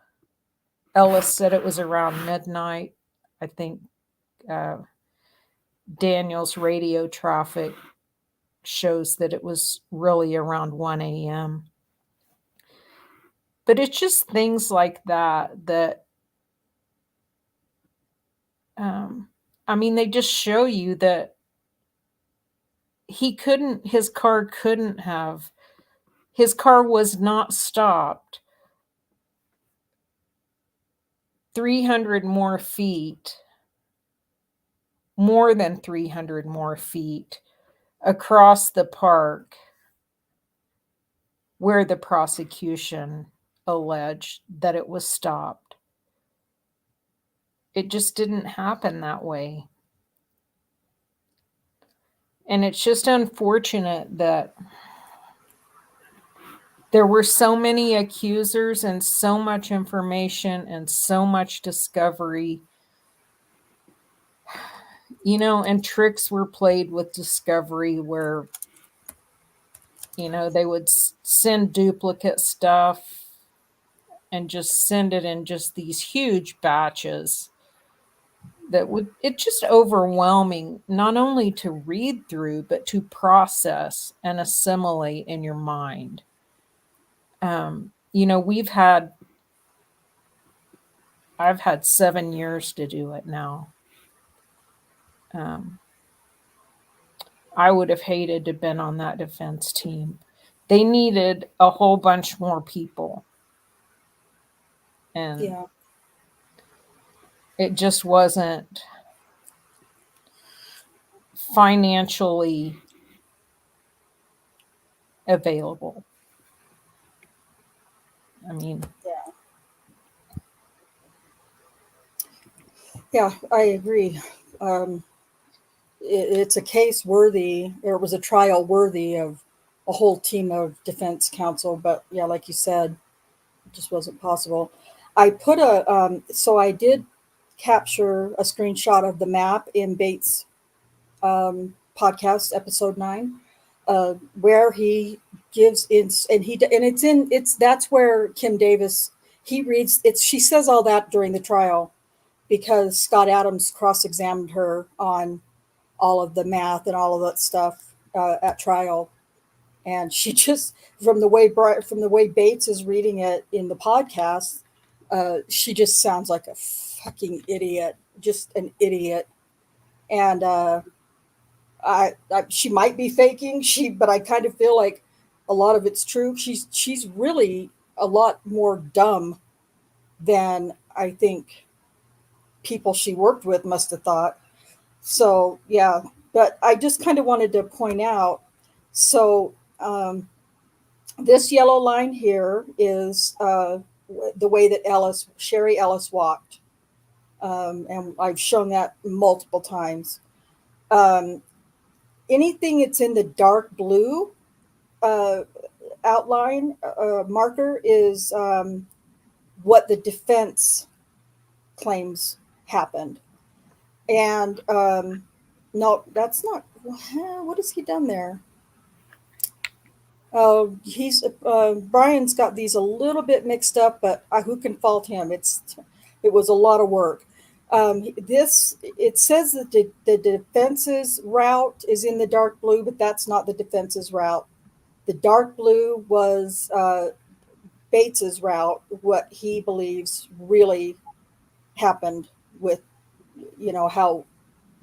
Ellis said it was around midnight. I think Daniel's radio traffic shows that it was really around 1 a.m. But it's just things like that I mean, they just show you that his car was not stopped 300 more feet, more than 300 more feet across the park where the prosecution alleged that it was stopped. It just didn't happen that way. And it's just unfortunate that there were so many accusers and so much information and so much discovery, and tricks were played with discovery where, they would send duplicate stuff and just send it in just these huge batches it's just overwhelming, not only to read through, but to process and assimilate in your mind. I've had 7 years to do it now. I would have hated to have been on that defense team. They needed a whole bunch more people. And Yeah. it just wasn't financially available. I mean, Yeah, I agree. It's a case worthy, or it was a trial worthy of a whole team of defense counsel. But yeah, like you said, it just wasn't possible. I put so I did capture a screenshot of the map in Bates' podcast, episode 9, where he gives in, that's where Kim Davis, he reads, she says all that during the trial because Scott Adams cross-examined her on all of the math and all of that stuff at trial. And she just, from the way Bates is reading it in the podcast, she just sounds like a fucking idiot, just an idiot. And she might be faking, but I kind of feel like a lot of it's true. She's really a lot more dumb than I think people she worked with must have thought. So yeah, but I just kind of wanted to point out. So this yellow line here is the way that Sherry Ellis walked, and I've shown that multiple times. Anything that's in the dark blue outline marker is what the defense claims happened. And no, that's not. What has he done there? Brian's got these a little bit mixed up, but who can fault him? It was a lot of work. It says that the defense's route is in the dark blue, but that's not the defense's route. The dark blue was Bates's route, what he believes really happened with, how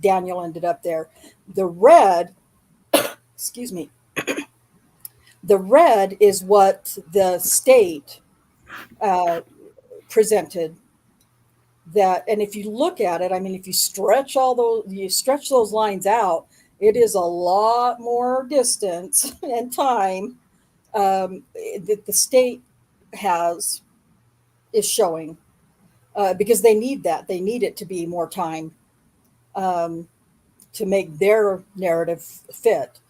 Daniel ended up there. The red, excuse me, the red is what the state presented. And if you look at it, I mean, if you stretch those lines out, it is a lot more distance and time that the state is showing because they need that. They need it to be more time to make their narrative fit.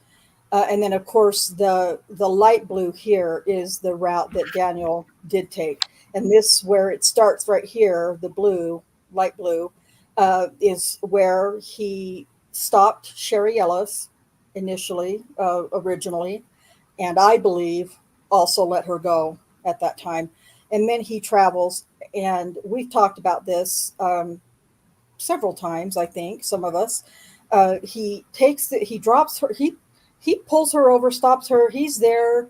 And then, of course, the light blue here is the route that Daniel did take. And this, where it starts right here, the blue, light blue, is where he stopped Sherry Ellis originally, and I believe also let her go at that time. And then he travels, and we've talked about this several times, I think, some of us. He drops her, he pulls her over, stops her. He's there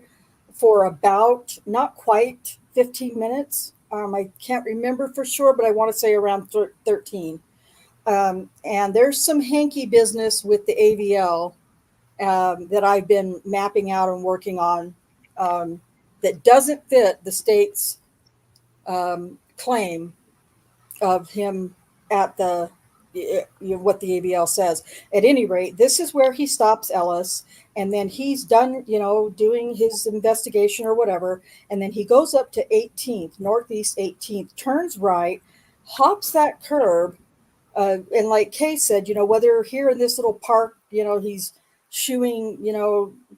for about not quite 15 minutes. I can't remember for sure, but I want to say around 13. And there's some hanky business with the AVL that I've been mapping out and working on that doesn't fit the state's claim of him at the what the ABL says. At any rate, this is where he stops Ellis, and then he's done, doing his investigation or whatever, and then he goes up to 18th, Northeast 18th, turns right, hops that curb, and like Kay said, whether here in this little park, he's shooing,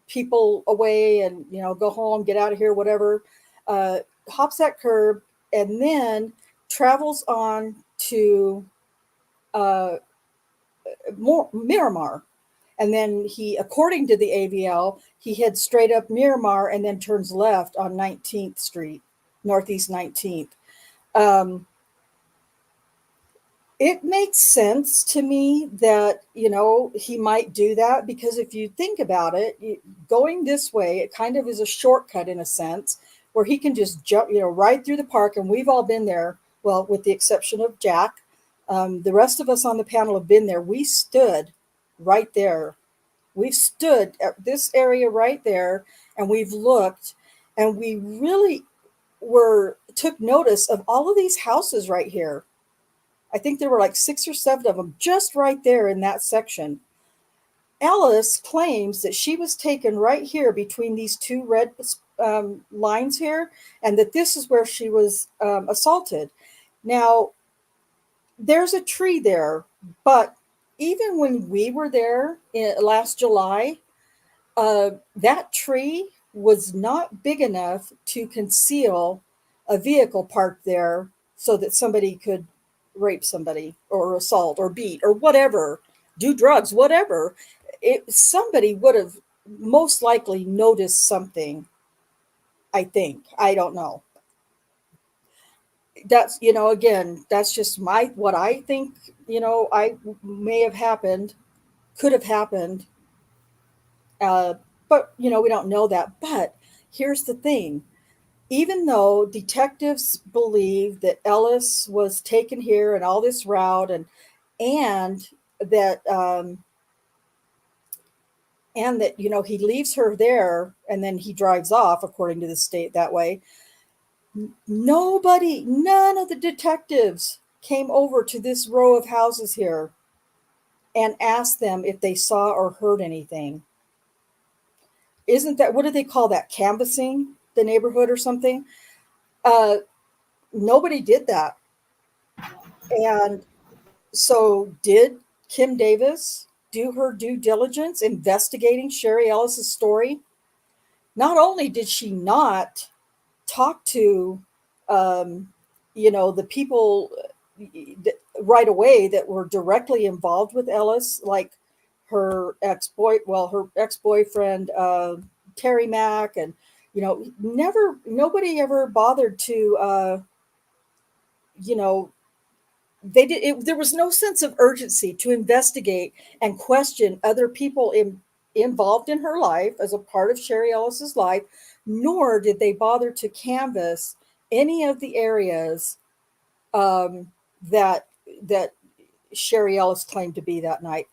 people away and, go home, get out of here, whatever, hops that curb, and then travels on to Miramar. And then he, according to the AVL, he heads straight up Miramar and then turns left on 19th Street, Northeast 19th. It makes sense to me that, he might do that, because if you think about it, going this way, it kind of is a shortcut in a sense, where he can just jump, right through the park. And we've all been there. Well, with the exception of Jack, the rest of us on the panel have been there. We stood right there. We've stood at this area right there, and we've looked, and we really took notice of all of these houses right here. I think there were like 6 or 7 of them just right there in that section. Ellis claims that she was taken right here between these 2 red lines here, and that this is where she was assaulted. Now, there's a tree there, but even when we were there last July, that tree was not big enough to conceal a vehicle parked there so that somebody could rape somebody or assault or beat or whatever, do drugs, whatever. Somebody would have most likely noticed something, I think. I don't know. That's, again, that's just what I think, I may have happened, could have happened. But, we don't know that. But here's the thing. Even though detectives believe that Ellis was taken here and all this route and that, he leaves her there and then he drives off, according to the state, that way. None of the detectives came over to this row of houses here and asked them if they saw or heard anything. Isn't that, what do they call that? Canvassing the neighborhood or something? Nobody did that. And so did Kim Davis do her due diligence investigating Sherry Ellis's story? Not only did she not talk to, the people right away that were directly involved with Ellis, like her ex-boyfriend, Terry Mack, and, nobody ever bothered to, there was no sense of urgency to investigate and question other people involved in her life as a part of Sherry Ellis's life, nor did they bother to canvass any of the areas that Sherry Ellis claimed to be that night.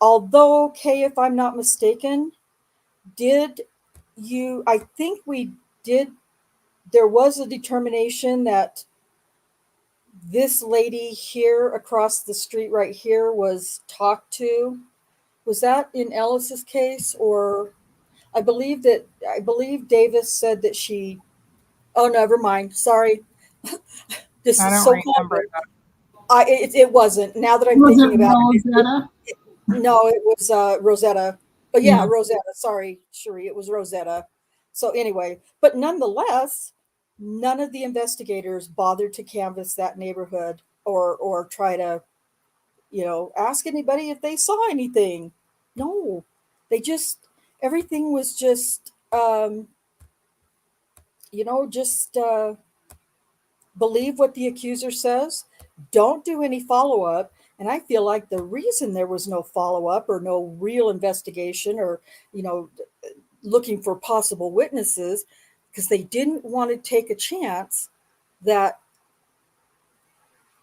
Although, Kay, if I'm not mistaken, I think we did, there was a determination that this lady here across the street right here was talked to. Was that in Ellis's case? Or I believe Davis said that she, oh, never mind. Sorry. This I is don't so remember common. It wasn't. Now that I'm Was thinking it about Rosetta? it, no, it was Rosetta. But yeah, Yeah. Rosetta. Sorry, Sherry, it was Rosetta. So anyway, but nonetheless, none of the investigators bothered to canvass that neighborhood or try to, ask anybody if they saw anything. No, everything was just, just believe what the accuser says. Don't do any follow up. And I feel like the reason there was no follow up or no real investigation or, you know, looking for possible witnesses, because they didn't want to take a chance that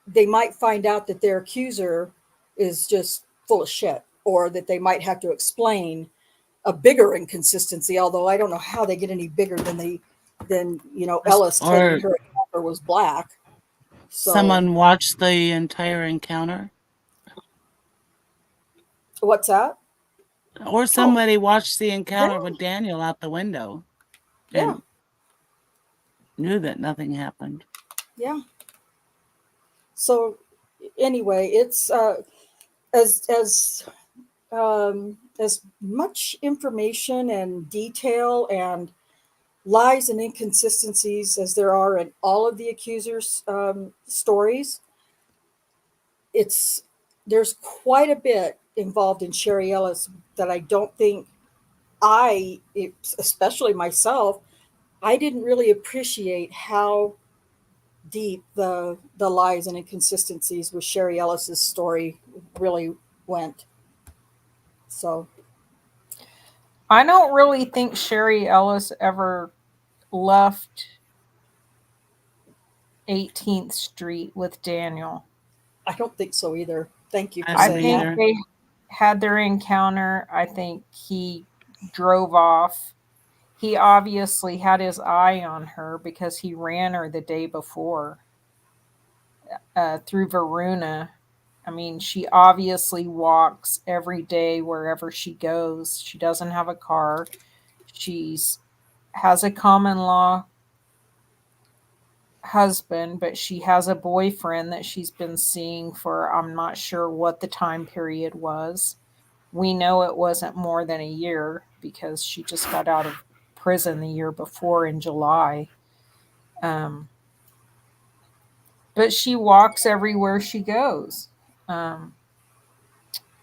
they might find out that their accuser is just full of shit, or that they might have to explain a bigger inconsistency. Although I don't know how they get any bigger than Ellis claiming Or her encounter was black. So someone watched the entire encounter, what's that? or Oh, somebody watched the encounter yeah, with Daniel out the window yeah, and knew that nothing happened. yeah. So anyway, it's as much information and detail and lies and inconsistencies as there are in all of the accusers' stories. It's There's quite a bit involved in Sherry Ellis that I don't think especially myself, I didn't really appreciate how deep the lies and inconsistencies with Sherry Ellis's story really went. So I don't really think Sherry Ellis ever left 18th Street with Daniel. I don't think so either. Thank you I for I don't saying think that. either. they had their encounter. I think he drove off. He obviously had his eye on her because he ran her the day before through Varuna. I mean, she obviously walks every day wherever she goes. She doesn't have a car. She's has a common law husband, but she has a boyfriend that she's been seeing for I'm not sure what the time period was. We know it wasn't more than a year because she just got out of prison the year before in July. Um, but she walks everywhere she goes. Um,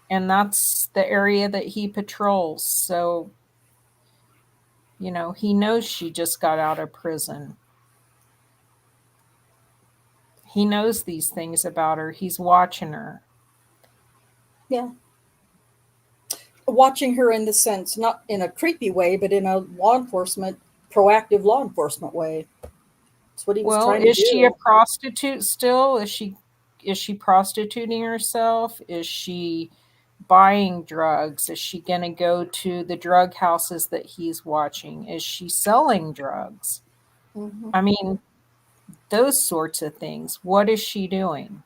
and that's the area that he patrols. So, he knows she just got out of prison. He knows these things about her. He's watching her. Yeah. Watching her in the sense, not in a creepy way, but in a proactive law enforcement way. That's what he was Well, trying to is she a do. prostitute still? Is she prostituting herself? Is she buying drugs? Is she going to go to the drug houses that he's watching? Is she selling drugs? Hmm. I mean, those sorts of things. What is she doing?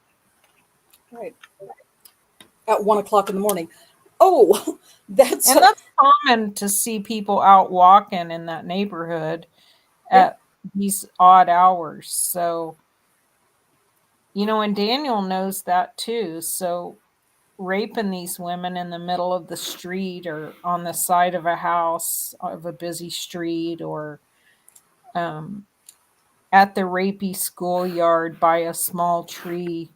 Right. At 1 o'clock in the morning. Oh, that's And that's common to see people out walking in that neighborhood yeah. at these odd hours. So, and Daniel knows that too. So, raping these women in the middle of the street or on the side of a house of a busy street or um, at the rapey schoolyard by a small tree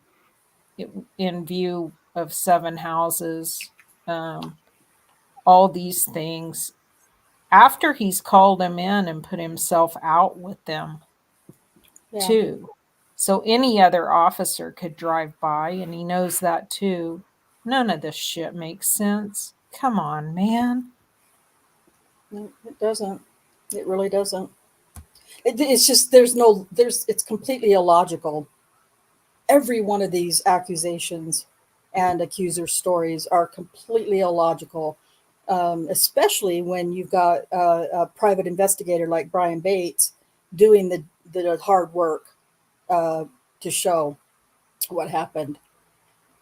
in view of 7 houses, um, all these things after he's called them in and put himself out with them Yeah. too. So any other officer could drive by and he knows that too. None of this shit makes sense. Come on, man. No, it doesn't. It really doesn't. It's just it's completely illogical. Every one of these accusations and accuser stories are completely illogical, especially when you've got a private investigator like Brian Bates doing the hard work uh, to show what happened.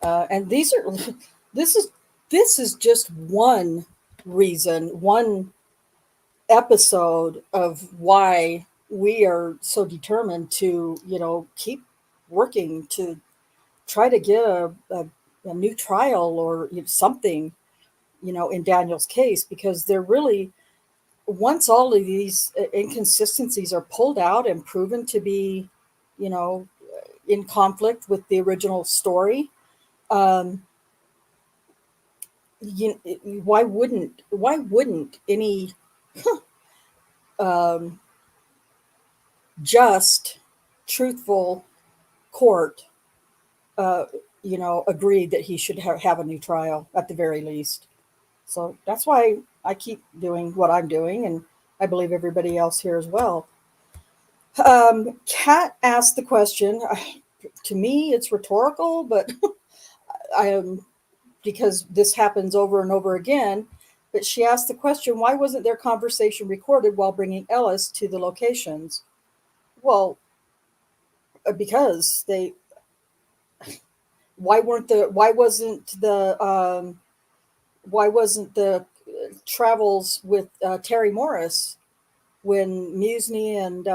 And this is this is just one reason, one episode of why we are so determined to keep working to try to get a new trial or something in Daniel's case, because they're really, once all of these inconsistencies are pulled out and proven to be you know in conflict with the original story, um, why wouldn't any um, just truthful court uh, agreed that he should have a new trial at the very least. So that's why I keep doing what I'm doing, and I believe everybody else here as well. Kat asked the question. To me, it's rhetorical, but I am because this happens over and over again. But she asked the question, why wasn't their conversation recorded while bringing Ellis to the locations? Well, because they. Why wasn't the travels with Terry Morris when Musney and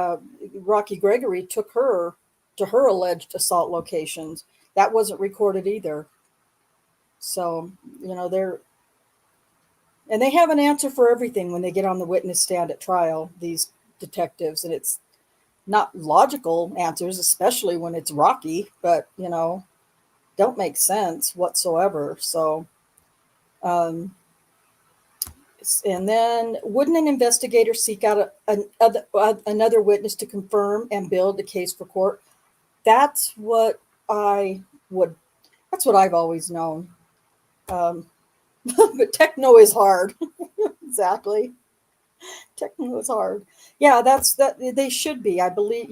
Rocky Gregory took her to her alleged assault locations? That wasn't recorded either. So, and they have an answer for everything when they get on the witness stand at trial, these detectives, and it's not logical answers, especially when it's Rocky, but, don't make sense whatsoever. So, and then wouldn't an investigator seek out another witness to confirm and build the case for court? That's what that's what I've always known. But techno is hard. Exactly. Techno is hard. Yeah, that they should be. I believe,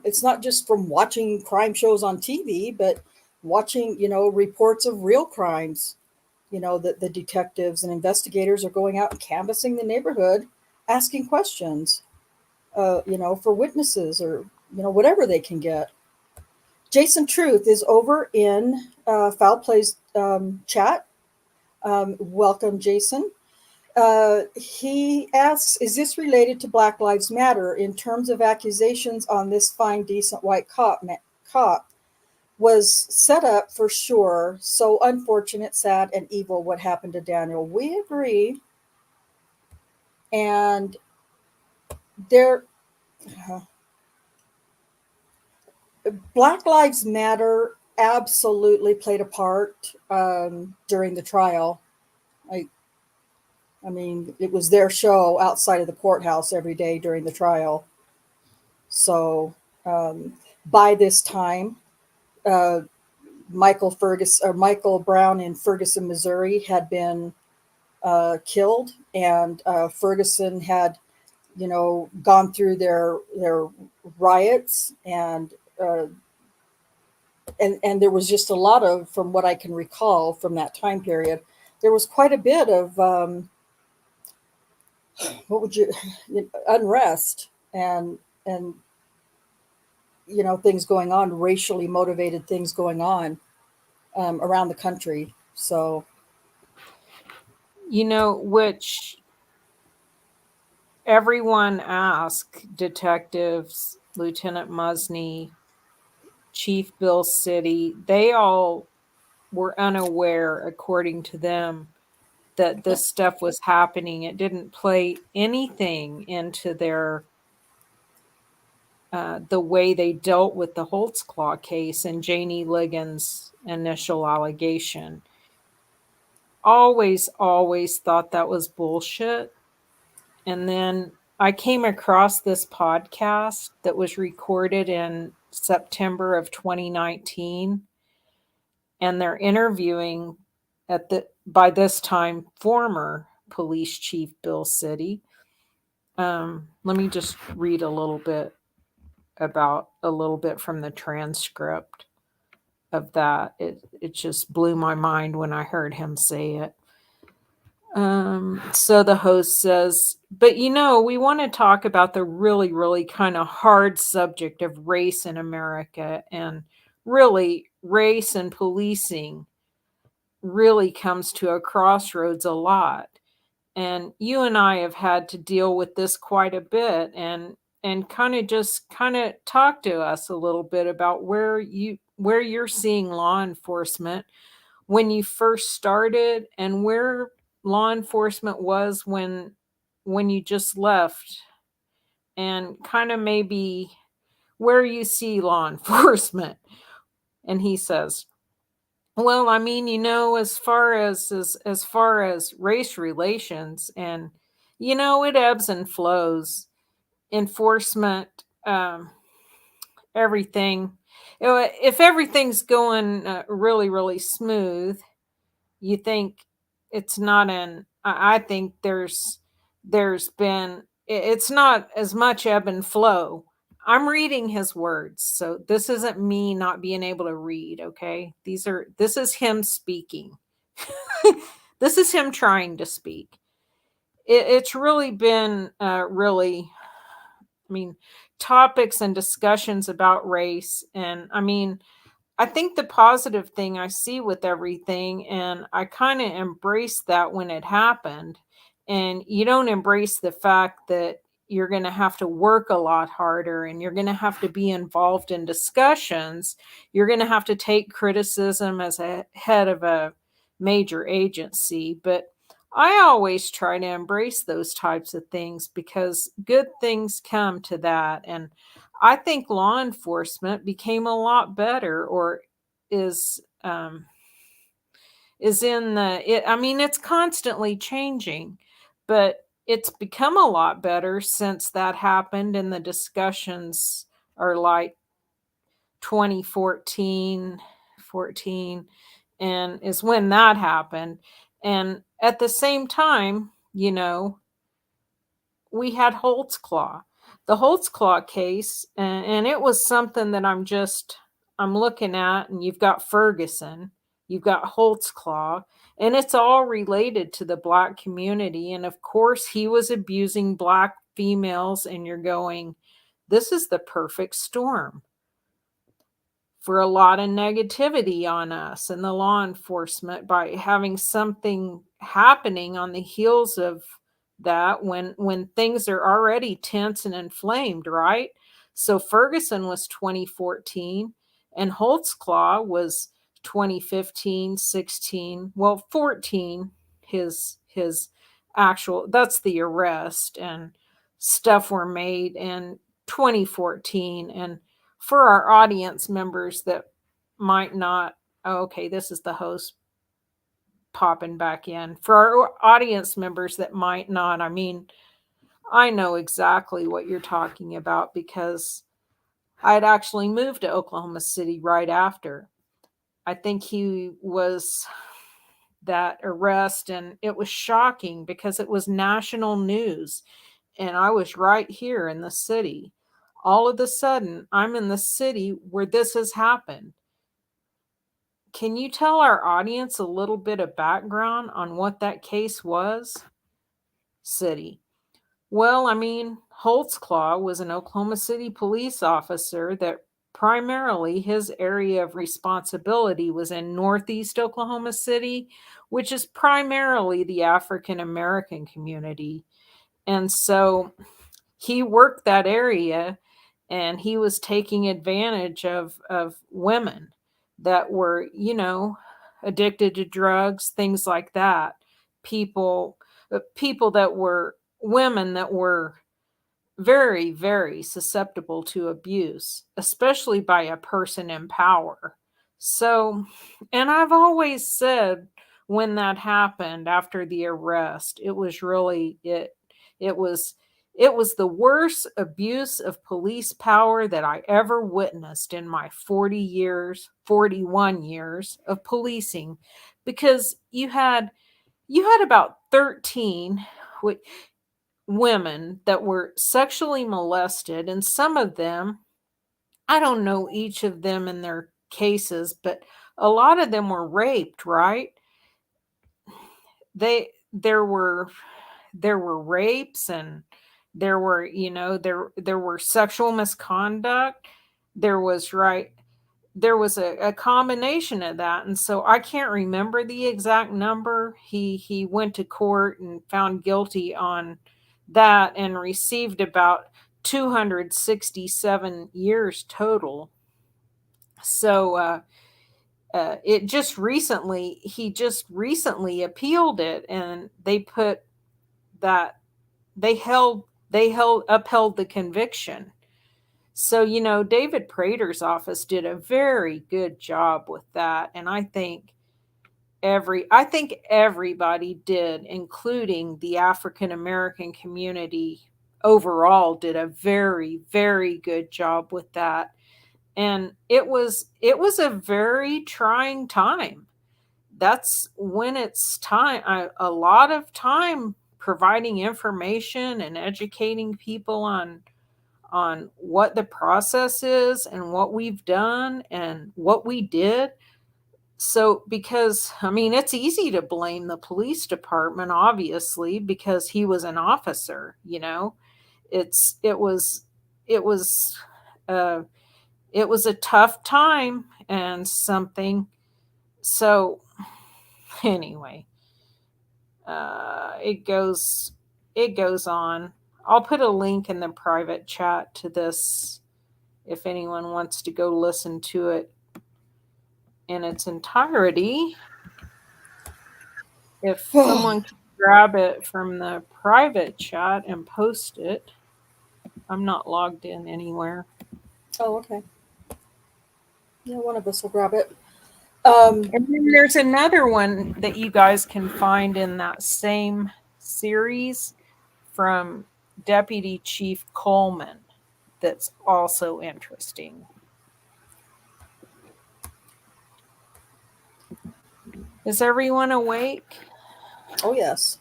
it's not just from watching crime shows on TV, but watching, reports of real crimes. That the detectives and investigators are going out and canvassing the neighborhood, asking questions, for witnesses or, whatever they can get. Jason Truth is over in Foul Plays chat. Welcome, Jason. He asks, is this related to Black Lives Matter in terms of accusations on this fine, decent white cop was set up for sure. So unfortunate, sad, and evil what happened to Daniel. We agree. And Black Lives Matter absolutely played a part during the trial. I mean, it was their show outside of the courthouse every day during the trial. So by this time, Michael Brown in Ferguson, Missouri had been killed, and Ferguson had, gone through their riots, and there was just a lot of, from what I can recall from that time period, there was quite a bit of unrest and things going on, racially motivated things going on around the country. So, which everyone asked detectives, Lieutenant Musney, Chief Bill City, they all were unaware, according to them, that this stuff was happening. It didn't play anything into their the way they dealt with the Holtzclaw case and Janie Ligon's initial allegation. Always thought that was bullshit. And then I came across this podcast that was recorded in September of 2019, and they're interviewing by this time former police chief Bill City. Let me just read a little bit from the transcript of that. It just blew my mind when I heard him say it. So the host says, but we want to talk about the really, really kind of hard subject of race in America, and really race and policing really comes to a crossroads a lot. And you and I have had to deal with this quite a bit, and kind of talk to us a little bit about where you're seeing law enforcement when you first started, and where law enforcement was when you just left, and kind of maybe where you see law enforcement. And he says, well, I mean, as far as race relations, and it ebbs and flows. Enforcement, everything if everything's going really, really smooth, you think it's not an. I think there's been it's not as much ebb and flow. I'm reading his words, so this isn't me not being able to read. Okay, this is him speaking. This is him trying to speak. It's really been really, I mean, topics and discussions about race, and I mean, I think the positive thing I see with everything, and I kind of embraced that when it happened. And you don't embrace the fact that you're going to have to work a lot harder and you're going to have to be involved in discussions. You're going to have to take criticism as a head of a major agency. But I always try to embrace those types of things because good things come to that. And I think law enforcement became a lot better, or is in I mean, it's constantly changing, but it's become a lot better since that happened, and the discussions are like 2014, 14, and is when that happened. And at the same time, we had Holtzclaw. The Holtzclaw case, and it was something that I'm looking at, and you've got Ferguson, you've got Holtzclaw, and it's all related to the Black community. And of course, he was abusing Black females, and you're going, this is the perfect storm for a lot of negativity on us and the law enforcement by having something happening on the heels of that when things are already tense and inflamed, right? So Ferguson was 2014 and Holtzclaw was 2015, 16, well 14, his actual, that's the arrest, and stuff were made in 2014. And for our audience members that might not, oh, okay, this is the host popping back in. For our audience members that might not, I mean, I know exactly what you're talking about because I'd actually moved to Oklahoma City right after. I think he was that arrest, and it was shocking because it was national news, and I was right here in the city. All of a sudden, I'm in the city where this has happened. Can you tell our audience a little bit of background on what that case was? City. Well, I mean, Holtzclaw was an Oklahoma City police officer that primarily his area of responsibility was in Northeast Oklahoma City, which is primarily the African American community. And so he worked that area, and he was taking advantage of women that were, addicted to drugs, things like that. People that were women that were very, very susceptible to abuse, especially by a person in power. So, and I've always said when that happened after the arrest, it was really it was it was the worst abuse of police power that I ever witnessed in my 41 years of policing, because you had about 13 women that were sexually molested, and some of them, I don't know each of them in their cases, but a lot of them were raped, right? They there were rapes, and there were, there were sexual misconduct. There was right there was a combination of that. And so I can't remember the exact number. He went to court and found guilty on that and received about 267 years total. So he just recently appealed it, and that they upheld the conviction. So, David Prater's office did a very good job with that. And I think everybody did, including the African American community overall, did a very, very good job with that. And it was a very trying time. That's when it's time, a lot of time providing information and educating people on what the process is and what we've done and what we did. So, because I mean, it's easy to blame the police department, obviously, because he was an officer. It's it was uh, it was a tough time and something. So, anyway, it goes on. I'll put a link in the private chat to this if anyone wants to go listen to it in its entirety. If someone can grab it from the private chat and post it. I'm not logged in anywhere. Oh, okay. Yeah, one of us will grab it. And then there's another one that you guys can find in that same series from Deputy Chief Coleman that's also interesting. Is everyone awake? Oh, yes.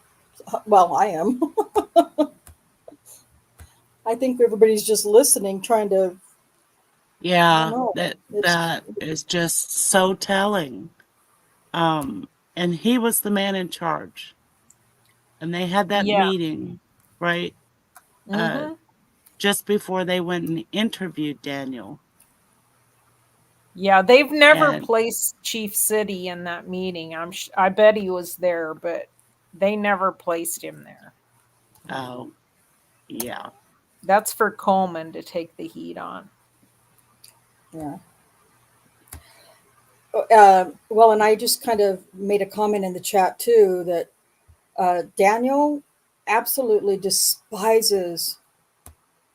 Well, I am. I think everybody's just listening, trying to. Yeah, know. that is just so telling. And he was the man in charge. And they had that Yeah. meeting, right? Mm-hmm. Just before they went and interviewed Daniel. Yeah, they've never And- placed Chief City in that meeting. I bet he was there, but they never placed him there. Oh, yeah. That's for Coleman to take the heat on. Yeah. Well, and I just kind of made a comment in the chat too that Daniel absolutely despises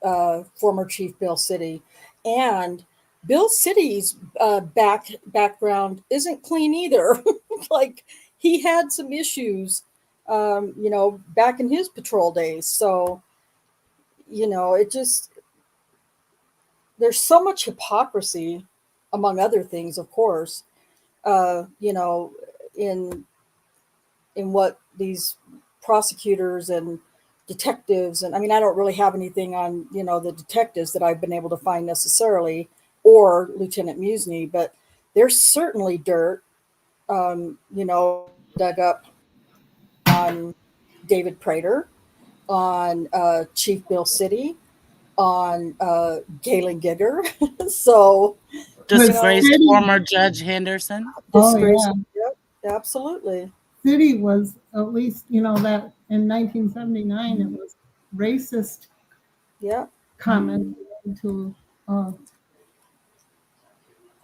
former Chief Bill City, and Bill City's background isn't clean either. Like, he had some issues, back in his patrol days. So, it just, there's so much hypocrisy, among other things, of course, in what these prosecutors and detectives, and I mean, I don't really have anything on the detectives that I've been able to find necessarily, or Lieutenant Musney, but there's certainly dirt dug up on David Prater, on Chief Bill City, on Galen Gigger. So Disgraced former Judge Henderson. Oh, yeah. Yep, absolutely. City was, at least, that in 1979, it was racist comment to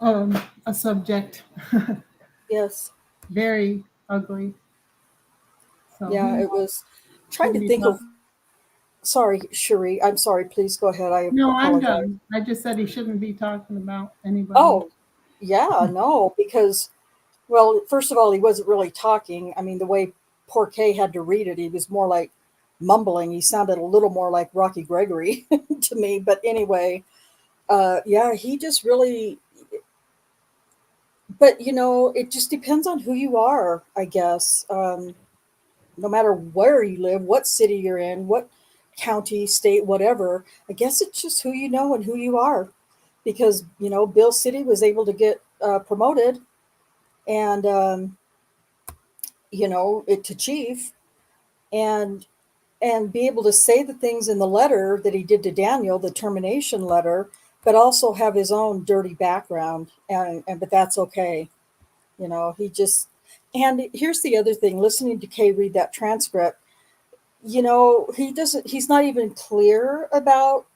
a subject. Yes. Very ugly. So Yeah, it was. Trying to think of. Sorry, Sherry. I'm sorry. Please go ahead. No, I'm apologize. done. I just said he shouldn't be talking about anybody. Oh, yeah, no, because, well, first of all, he wasn't really talking. I mean, the way poor Kay had to read it, he was more like mumbling. He sounded a little more like Rocky Gregory to me. But anyway, yeah, he just really. But it just depends on who you are, I guess. No matter where you live, what city you're in, what county, state, whatever, I guess it's just who you know and who you are. Because, Bill City was able to get promoted and, it to chief and be able to say the things in the letter that he did to Daniel, the termination letter, but also have his own dirty background. But that's okay. He just, and here's the other thing, listening to Kay read that transcript, he's not even clear about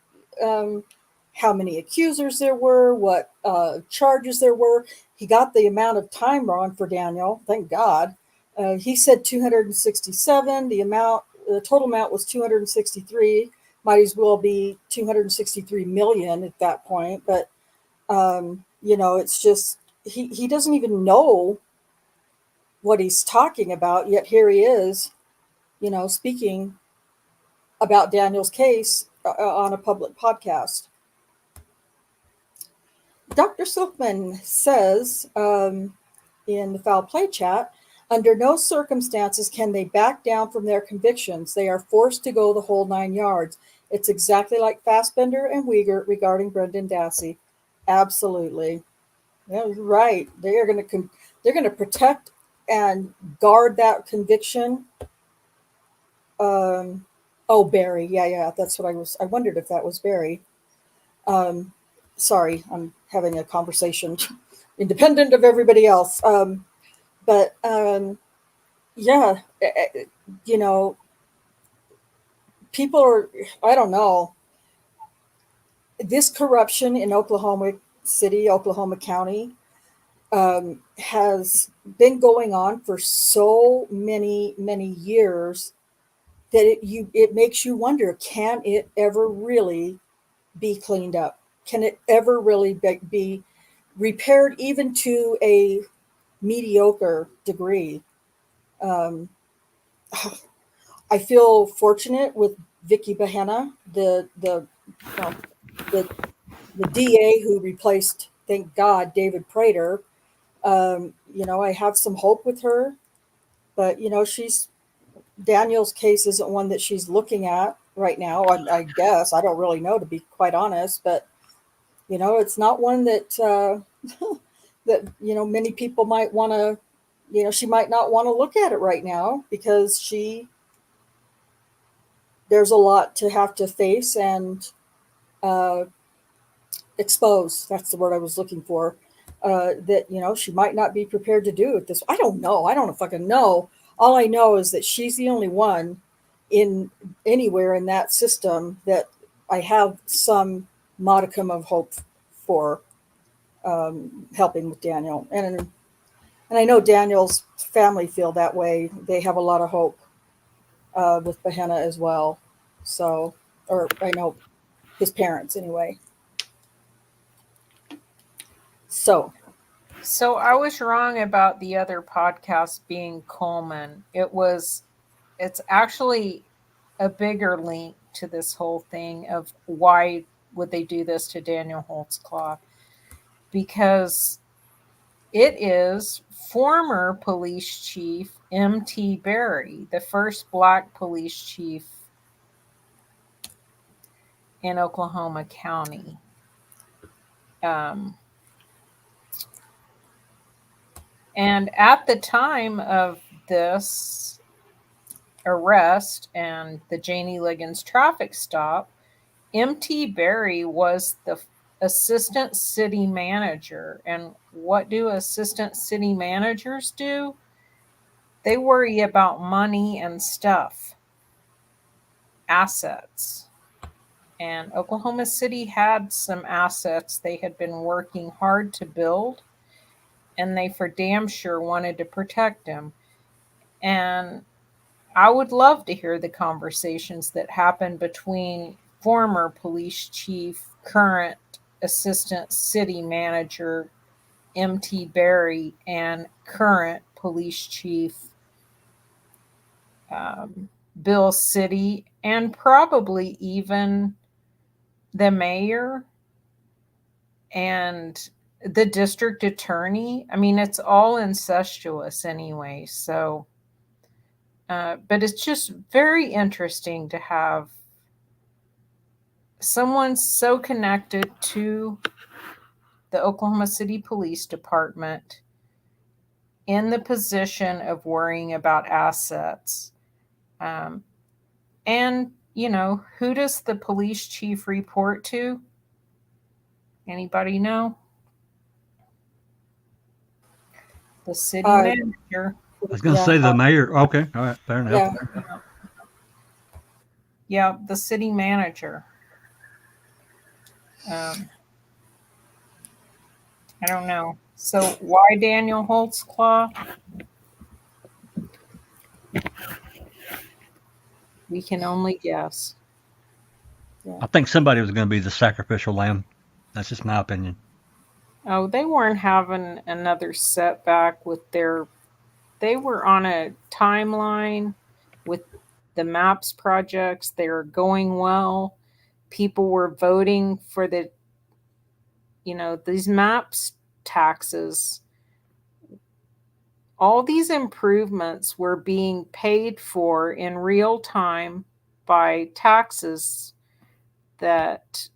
how many accusers there were, what charges there were. He got the amount of time wrong for Daniel, thank God. He said 267. The total amount was 263. Might as well be 263 million at that point. But it's just he doesn't even know what he's talking about, yet here he is, speaking about Daniel's case on a public podcast. Dr. Silkman says in the foul play chat, under no circumstances can they back down from their convictions. They are forced to go the whole 9 yards. It's exactly like Fassbender and Uyghur regarding Brendan Dassey. Absolutely. Yeah, right. They're going to protect and guard that conviction. Oh, Barry. Yeah. That's what I wondered if that was Barry. Sorry, I'm having a conversation independent of everybody else. But yeah, you know, people are, I don't know, this corruption in Oklahoma City, Oklahoma County, has been going on for so many years that it makes you wonder, can it ever really be cleaned up? Can it ever really be repaired even to a mediocre degree? Um, I feel fortunate with Vicky Behenna, well, the the DA who replaced, thank God, David Prater. I have some hope with her, but she's Daniel's case isn't one that she's looking at right now. I guess I don't really know, to be quite honest, but it's not one that that many people might want to. She might not want to look at it right now because there's a lot to have to face and uh, expose. That's the word I was looking for. That she might not be prepared to do it this. I don't know. I don't fucking know. All I know is that she's the only one in anywhere in that system that I have some modicum of hope for helping with Daniel. And I know Daniel's family feel that way. They have a lot of hope with Behenna as well. So, or I know his parents anyway. So I was wrong about the other podcast being Coleman. It's actually a bigger link to this whole thing of why would they do this to Daniel Holtzclaw, because it is former police chief M.T. Berry, the first black police chief in Oklahoma County. And at the time of this arrest and the Janie Liggins traffic stop, M.T. Berry was the assistant city manager. And what do assistant city managers do? They worry about money and stuff, assets. And Oklahoma City had some assets they had been working hard to build, and they for damn sure wanted to protect them. And I would love to hear the conversations that happened between former police chief, current assistant city manager M.T. Berry, and current police chief Bill City, and probably even the mayor and the district attorney. I mean, it's all incestuous anyway. So, but it's just very interesting to have someone so connected to the Oklahoma City Police Department in the position of worrying about assets. And, who does the police chief report to? Anybody know? The city manager. I was going to say the mayor. Okay, all right, fair enough. Yeah, the city manager. I don't know. So why Daniel Holtzclaw? We can only guess. I think somebody was going to be the sacrificial lamb. That's just my opinion. Oh, they weren't having another setback with they were on a timeline with the MAPS projects. They were going well. People were voting for the these maps taxes, all these improvements were being paid for in real time by taxes that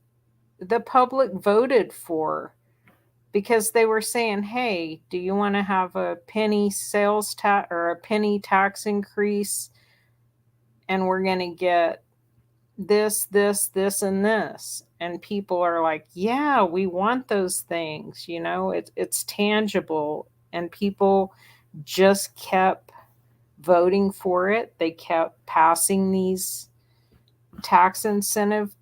the public voted for, because they were saying, hey, do you want to have a penny sales tax or a penny tax increase? And we're going to get this, and this. And people are like, yeah, we want those things. It's tangible. And people just kept voting for it. They kept passing these tax incentive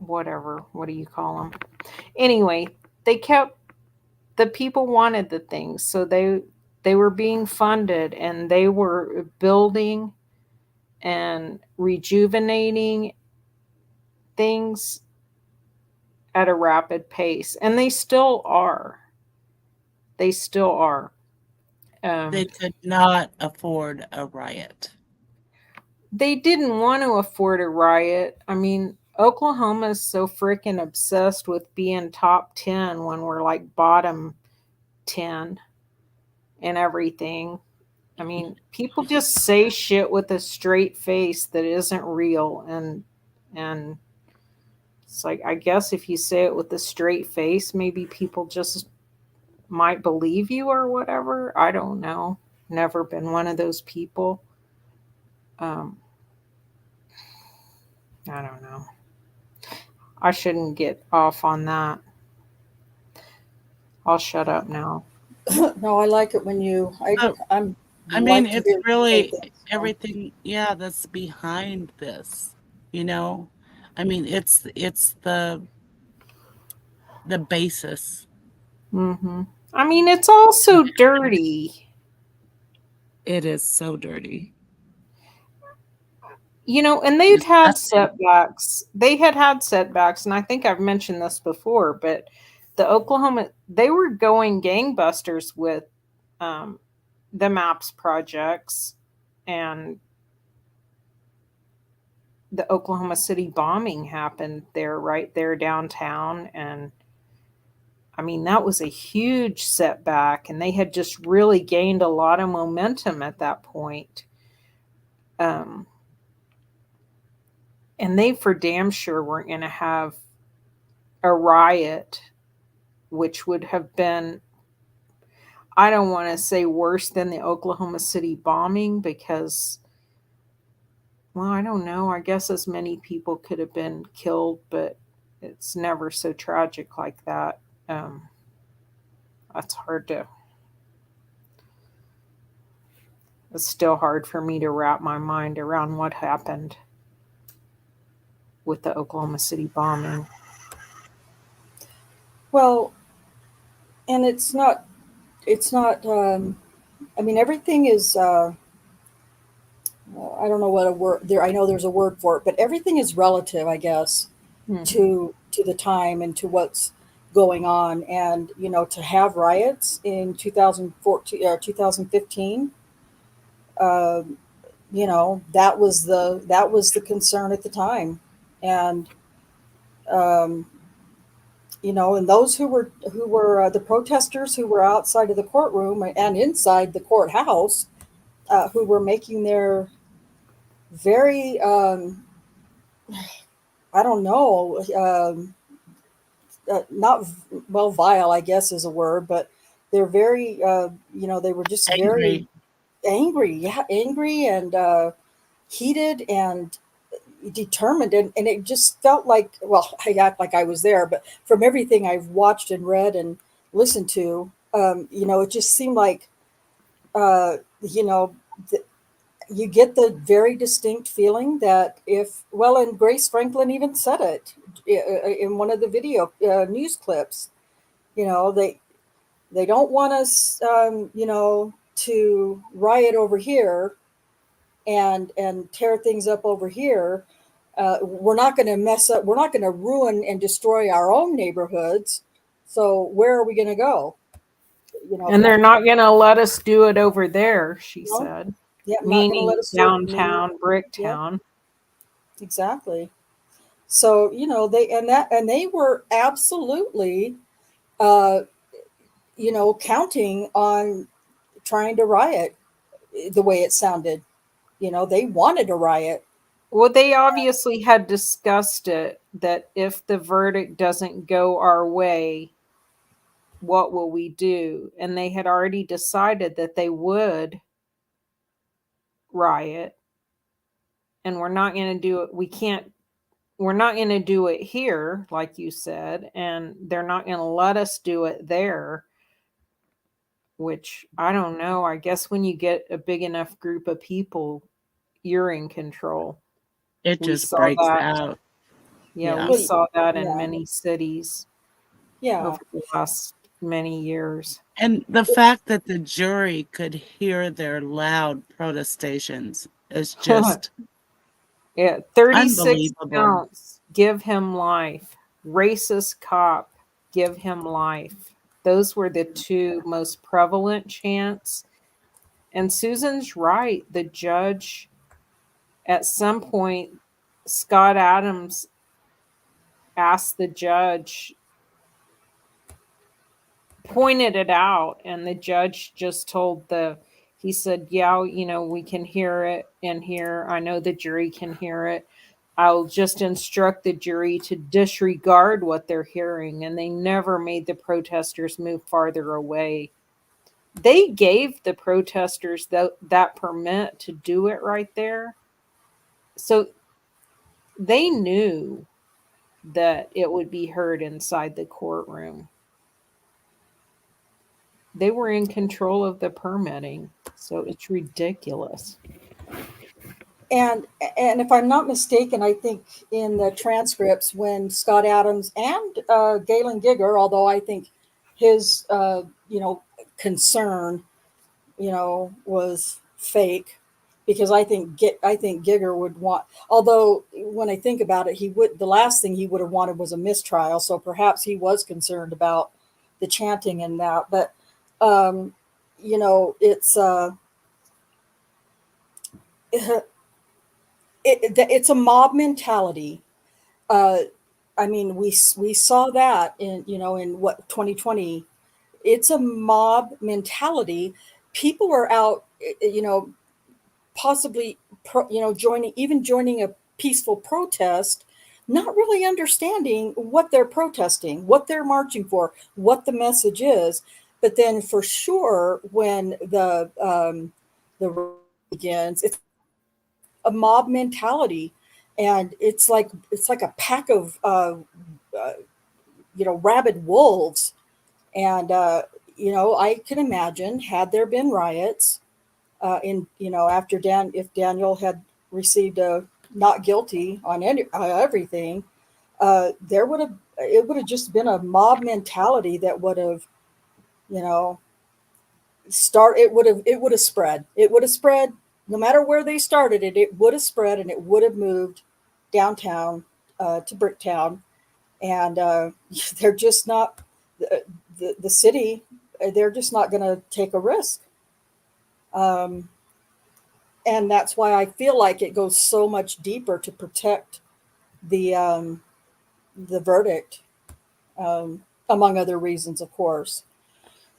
what do you call them? Anyway, the people wanted the things, so they were being funded, and they were building and rejuvenating things at a rapid pace, and they still are. They could not afford a riot. They didn't want to afford a riot. I mean, Oklahoma is so freaking obsessed with being top 10 when we're like bottom 10 and everything. I mean, people just say shit with a straight face that isn't real, and it's like, I guess if you say it with a straight face, maybe people just might believe you or whatever. I don't know. Never been one of those people. I don't know. I shouldn't get off on that. I'll shut up now. No, I like it when you. I'm. I mean, it's really everything. Yeah, that's behind this. I mean, it's the basis. Mm-hmm. I mean, it's also dirty. It is so dirty. And they'd had setbacks. They had setbacks, and I think I've mentioned this before, but the Oklahoma, they were going gangbusters with the MAPS projects, and the Oklahoma City bombing happened there, right there downtown. And I mean, that was a huge setback, and they had just really gained a lot of momentum at that point. And they for damn sure weren't going to have a riot, which would have been, I don't want to say worse than the Oklahoma City bombing, because, well, I don't know. I guess as many people could have been killed, but it's never so tragic like that. That's hard to, it's still hard for me to wrap my mind around what happened with the Oklahoma City bombing. Well, and it's not, I mean, everything is, I don't know what a word there, I know there's a word for it, but everything is relative, I guess, to the time and to what's going on. And, to have riots in 2014 or 2015, that was the concern at the time. And, and those who were the protesters who were outside of the courtroom and inside the courthouse, who were making their very, I don't know, not, well, vile, I guess is a word, but they're very, they were just very angry. Yeah, angry and heated and determined. And it just felt like, well, I act like I was there, but from everything I've watched and read and listened to, it just seemed like, you get the very distinct feeling that and Grace Franklin even said it in one of the video news clips, they don't want us, to riot over here and tear things up over here. We're not going to mess up. We're not going to ruin and destroy our own neighborhoods. So where are we going to go? And they're not going to let us do it over there, she said. Yeah, meaning downtown, Bricktown. Yeah. Exactly. So, they were absolutely, uh, counting on trying to riot the way it sounded. They wanted a riot. Well, they obviously had discussed it, that if the verdict doesn't go our way, what will we do? And they had already decided that they would riot. And we're not going to do it. We're not going to do it here, like you said, and they're not going to let us do it there, which I don't know. I guess when you get a big enough group of people, you're in control. It We just saw breaks that. out. Yeah, Yeah. we saw that in Yeah. many cities Yeah. over the last many years. And the fact that the jury could hear their loud protestations is just Yeah, 36 unbelievable. counts, give him life. Racist cop, give him life. Those were the two most prevalent chants. And Susan's right. The judge, at some point, Scott Adams asked the judge, pointed it out, and the judge just he said, yeah, we can hear it in here. I know the jury can hear it. I'll just instruct the jury to disregard what they're hearing. And they never made the protesters move farther away. They gave the protesters that permit to do it right there. So they knew that it would be heard inside the courtroom. They were in control of the permitting. So it's ridiculous. And if I'm not mistaken, I think in the transcripts when Scott Adams and Galen Gigger, although I think his concern was fake, because I think Gigger would want. Although when I think about it, the last thing he would have wanted was a mistrial. So perhaps he was concerned about the chanting and that. But it's it's a mob mentality. I mean, we saw that in what 2020. It's a mob mentality. People are out, possibly, joining a peaceful protest, not really understanding what they're protesting, what they're marching for, what the message is. But then, for sure, when the begins, it's a mob mentality, and it's like a pack of rabid wolves. And I can imagine, had there been riots in after if Daniel had received a not guilty on everything, it would have just been a mob mentality that would have you know it would have spread. It would have spread no matter where they started it. It would have spread, and it would have moved downtown to Bricktown. And they're just not the city. They're just not going to take a risk. And that's why I feel like it goes so much deeper to protect the verdict, among other reasons, of course.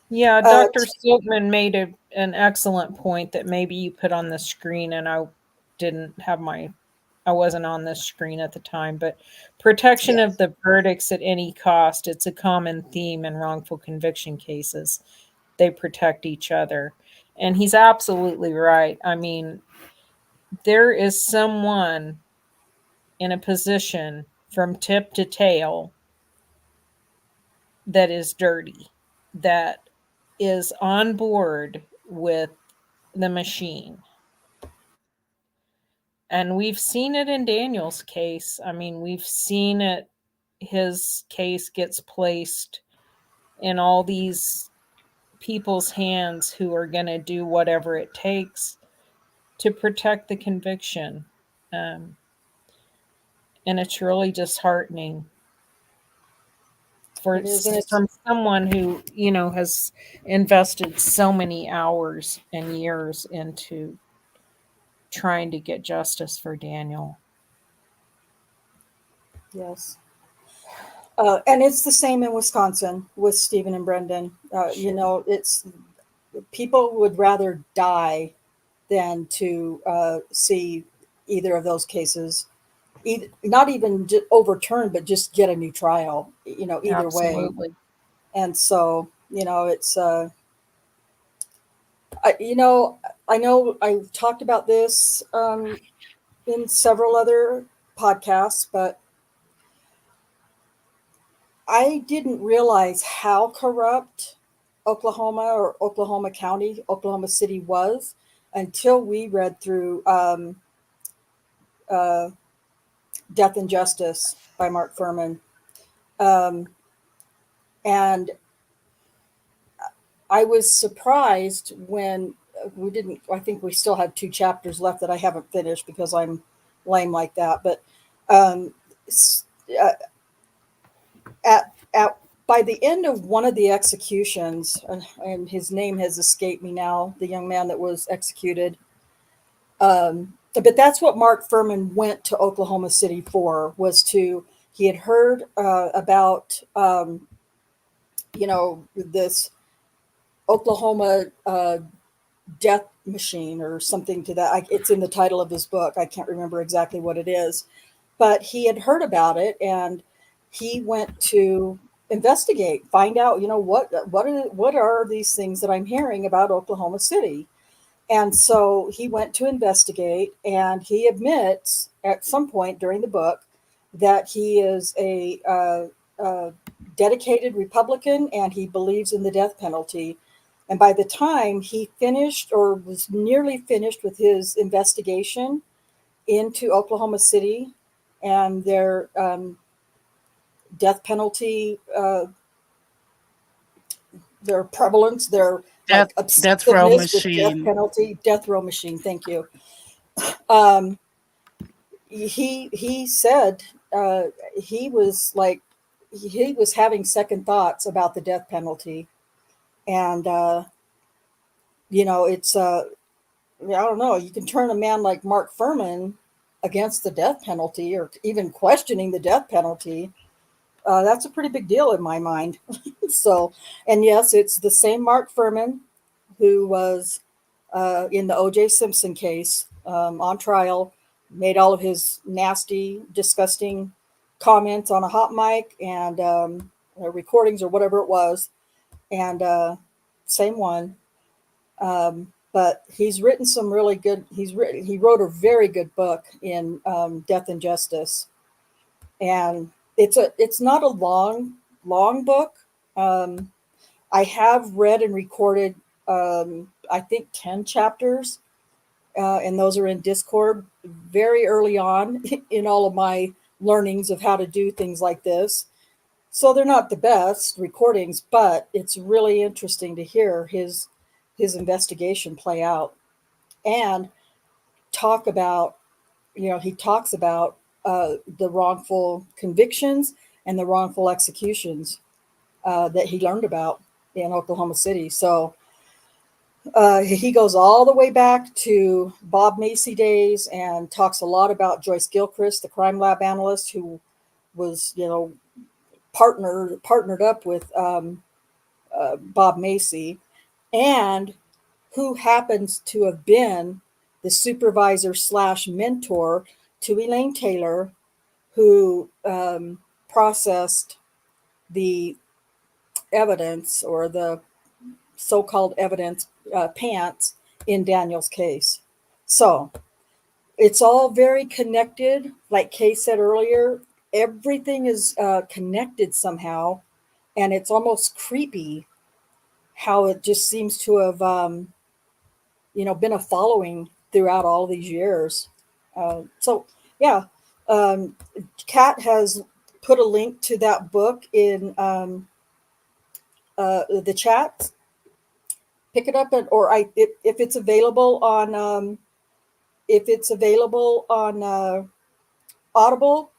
Yeah, Dr. Silkman made an excellent point that maybe you put on the screen, and I wasn't on this screen at the time, but protection of the verdicts at any cost. It's a common theme in wrongful conviction cases. They protect each other. And he's absolutely right. I mean, there is someone in a position from tip to tail that is dirty, that is on board with the machine. And we've seen it in Daniel's case. I mean, we've seen it. His case gets placed in all these people's hands who are going to do whatever it takes to protect the conviction. And it's really disheartening from someone who, has invested so many hours and years into trying to get justice for Daniel. Yes. And it's the same in Wisconsin with Stephen and Brendan. It's people would rather die than to see either of those cases, not even overturned, but just get a new trial. Either way. Absolutely. And so, it's I know I've talked about this in several other podcasts, but I didn't realize how corrupt Oklahoma or Oklahoma County, Oklahoma City was until we read through uh, Death and Justice by Mark Furman. Um, and I was surprised when we didn't, I think we still have 2 chapters left that I haven't finished because I'm lame like that. But um, uh, at by the end of one of the executions, and his name has escaped me now, the young man that was executed. But that's what Mark Furman went to Oklahoma City for, was to, he had heard about, this Oklahoma death machine or something to that. It's in the title of his book. I can't remember exactly what it is, but he had heard about it and he went to investigate, find out, what are these things that I'm hearing about Oklahoma City. And so he went to investigate, and he admits at some point during the book that he is a dedicated Republican and he believes in the death penalty. And by the time he finished or was nearly finished with his investigation into Oklahoma City and their death penalty, their prevalence, their Death, like death row obsessiveness with death machine. penalty, death row machine. Thank you. Um, he said he was like he was having second thoughts about the death penalty, and it's I don't know. You can turn a man like Mark Furman against the death penalty, or even questioning the death penalty. That's a pretty big deal in my mind. So, and yes, it's the same Mark Furman who was in the O.J. Simpson case on trial, made all of his nasty, disgusting comments on a hot mic and recordings or whatever it was, and same one. But he's written some really good. He wrote a very good book in Death and Justice, and it's not a long book. Um, I have read and recorded, I think, 10 chapters, and those are in Discord very early on in all of my learnings of how to do things like this. So they're not the best recordings, but it's really interesting to hear his investigation play out and talk about, he talks about the wrongful convictions and the wrongful executions that he learned about in Oklahoma City. So he goes all the way back to Bob Macy days and talks a lot about Joyce Gilchrist, the crime lab analyst who was, partnered up with Bob Macy, and who happens to have been the supervisor / mentor to Elaine Taylor, who processed the evidence, or the so-called evidence pants in Daniel's case. So it's all very connected. Like Kay said earlier, everything is connected somehow, and it's almost creepy how it just seems to have, been a following throughout all these years. So yeah, um, Kat has put a link to that book in the chat. Pick it up, if it's available on Audible,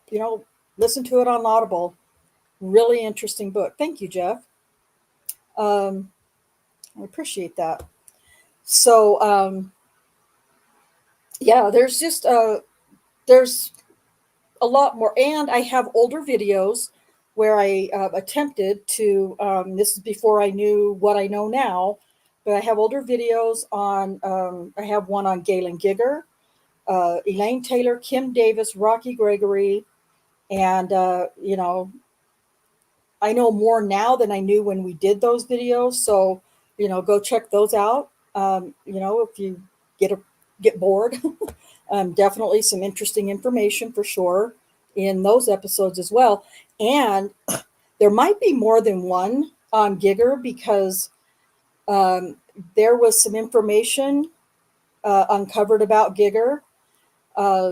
listen to it on Audible. Really interesting book. Thank you, Jeff. I appreciate that. So yeah, there's a a lot more. And I have older videos where I attempted to, this is before I knew what I know now, but I have older videos on, I have one on Galen Gigger, Elaine Taylor, Kim Davis, Rocky Gregory. And, I know more now than I knew when we did those videos. So, go check those out. If you get bored, definitely some interesting information for sure in those episodes as well. And there might be more than one on Gigger because there was some information uncovered about Gigger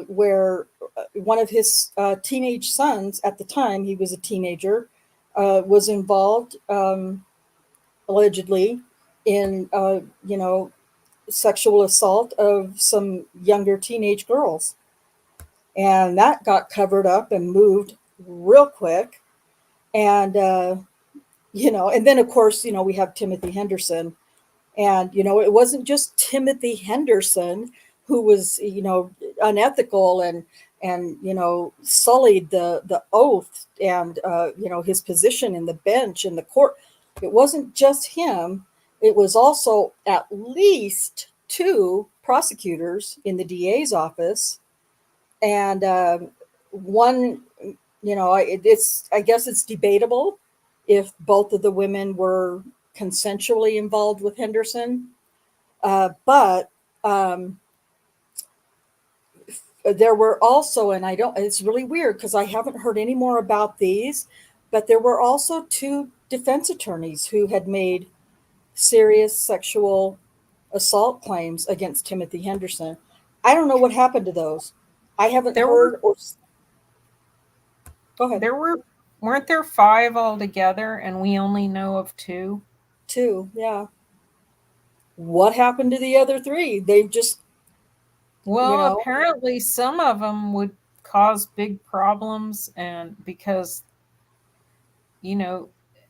where one of his teenage sons at the time, he was a teenager, was involved allegedly in, sexual assault of some younger teenage girls. And that got covered up and moved real quick. And, and then of course, we have Timothy Henderson. And, it wasn't just Timothy Henderson who was, unethical and, sullied the oath and, his position in the bench in the court. It wasn't just him. It was also at least 2 prosecutors in the DA's office. And one, I guess it's debatable if both of the women were consensually involved with Henderson. But there were also, and it's really weird because I haven't heard any more about these, but there were also 2 defense attorneys who had made serious sexual assault claims against Timothy Henderson. I don't know what happened to those. I haven't heard or. Go ahead. Weren't there 5 altogether, and we only know of 2? 2, yeah. What happened to the other 3? They just. Well, apparently some of them would cause big problems, and because,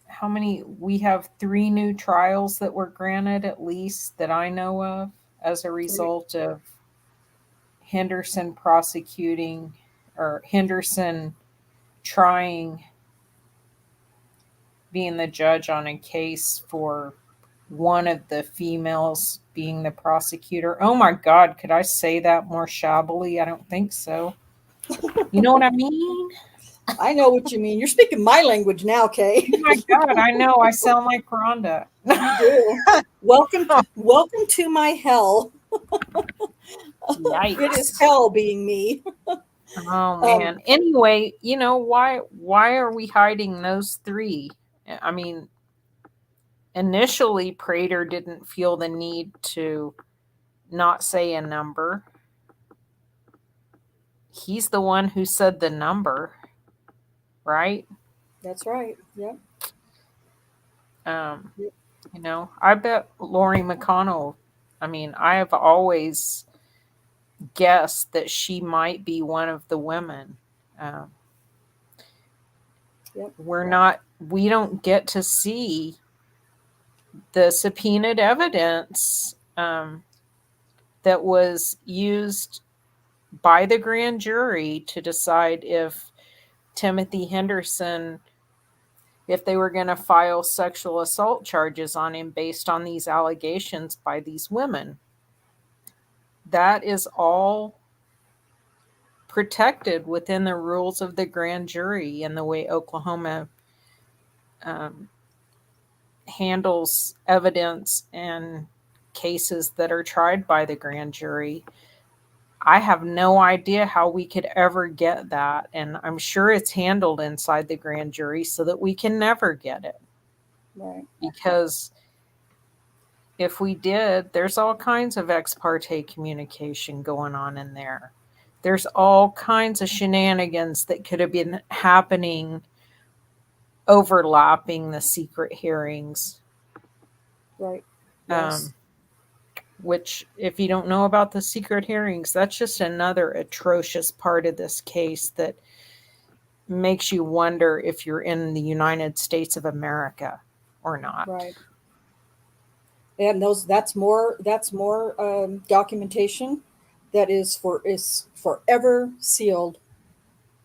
how many, we have 3 new trials that were granted, at least that I know of, as a result of Henderson prosecuting or Henderson trying, being the judge on a case for one of the females being the prosecutor. Oh my God, could I say that more shabbily? I don't think so. You know what I mean? I know what you mean. You're speaking my language now, Kay. Oh my God, I know. I sound like Rhonda. You do. Welcome to my hell. Yikes. It is hell being me. Oh man. Anyway, why are we hiding those 3? I mean, initially Prater didn't feel the need to not say a number. He's the one who said the number, right? That's right. Yep. I bet Lori McConnell, I have always guessed that she might be one of the women. Yep. We don't get to see the subpoenaed evidence that was used by the grand jury to decide if Timothy Henderson, if they were going to file sexual assault charges on him based on these allegations by these women. That is all protected within the rules of the grand jury and the way Oklahoma handles evidence and cases that are tried by the grand jury. I have no idea how we could ever get that. And I'm sure it's handled inside the grand jury so that we can never get it. Right. Because if we did, there's all kinds of ex parte communication going on in there. There's all kinds of shenanigans that could have been happening overlapping the secret hearings. Right. Yes. Which, if you don't know about the secret hearings, that's just another atrocious part of this case that makes you wonder if you're in the United States of America or not. Right. And that's more documentation that is forever sealed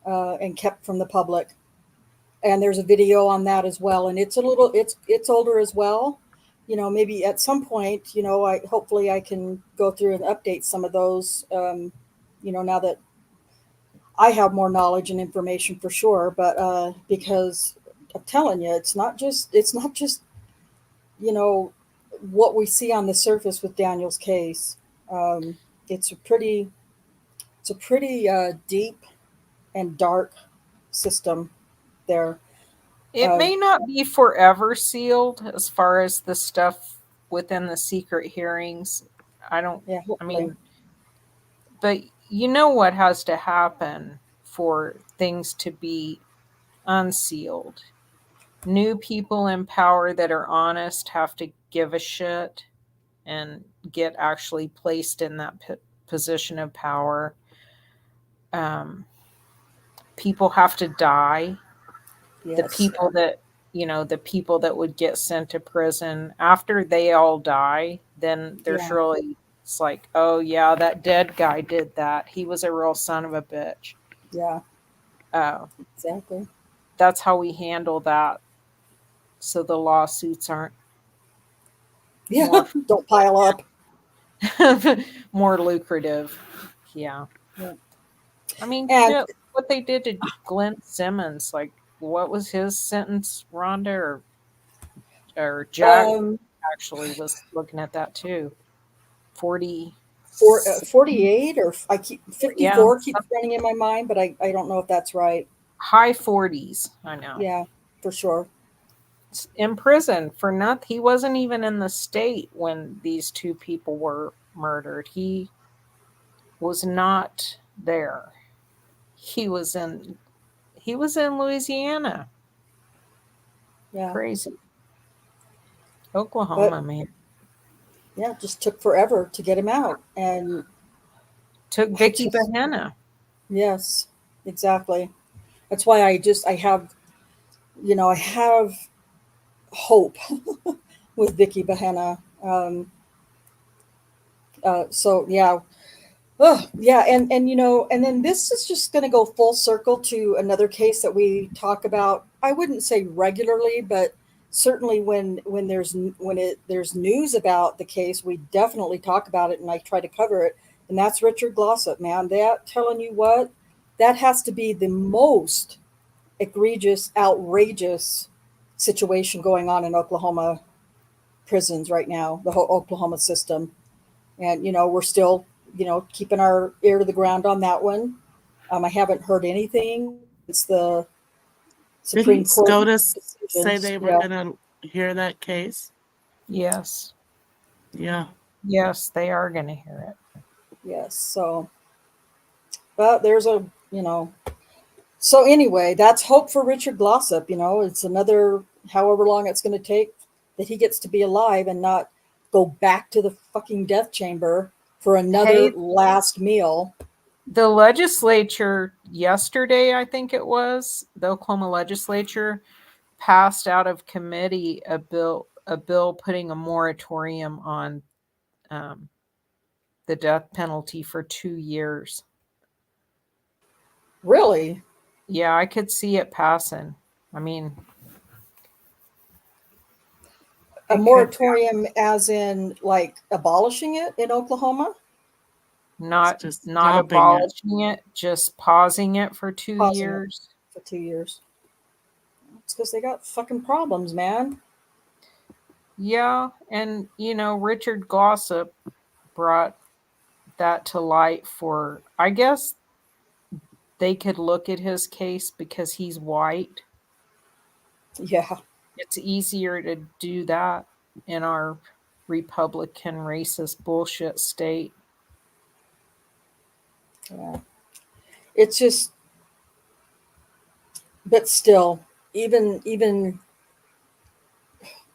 and kept from the public. And there's a video on that as well. And it's older as well. Maybe at some point, hopefully I can go through and update some of those. Now that I have more knowledge and information for sure, but because I'm telling you, it's not just what we see on the surface with Daniel's case. It's a pretty deep and dark system there. It may not be forever sealed as far as the stuff within the secret hearings. Yeah, hopefully. But you know what has to happen for things to be unsealed? New people in power that are honest have to give a shit and get actually placed in that position of power. People have to die. Yes. The people that would get sent to prison, after they all die, then there's really, it's like, oh yeah, that dead guy did that. He was a real son of a bitch. Yeah. Exactly. That's how we handle that. So the lawsuits aren't don't pile up. more lucrative. Yeah. I mean, what they did to Glenn Simmons, like, what was his sentence, Rhonda, or Jack actually was looking at that too. 48 or 54 keeps running in my mind, but I don't know if that's right. High 40s, I know. Yeah, for sure. In prison for nothing. He wasn't even in the state when these two people were murdered. He was not there. He was in Louisiana. Yeah. Crazy. Oklahoma, man. Yeah, it just took forever to get him out. And took Vicky Behenna. Yes, exactly. That's why I have hope with Vicky Behenna. So yeah. Oh, yeah, and then this is just going to go full circle to another case that we talk about. I wouldn't say regularly, but certainly when there's news about the case, we definitely talk about it, and I try to cover it. And that's Richard Glossop, man. That, telling you what, that has to be the most egregious, outrageous situation going on in Oklahoma prisons right now, the whole Oklahoma system. And we're still keeping our ear to the ground on that one. I haven't heard anything. It's the Supreme Court. Didn't SCOTUS say they were going to hear that case? Yes. Yeah. Yes, they are going to hear it. Yes. So, but there's so anyway, that's hope for Richard Glossop. It's another, however long it's going to take, that he gets to be alive and not go back to the fucking death chamber for another last meal. The legislature yesterday, I think it was, the Oklahoma legislature passed out of committee a bill putting a moratorium on the death penalty for 2 years. Really? Yeah, I could see it passing. I mean, a moratorium as in like abolishing it in Oklahoma? Not abolishing it, just pausing it for 2 years. For 2 years. It's because they got fucking problems, man. Yeah, and Richard Glossop brought that to light for, I guess they could look at his case because he's white. Yeah. It's easier to do that in our Republican racist bullshit state. Yeah. It's just, but still, even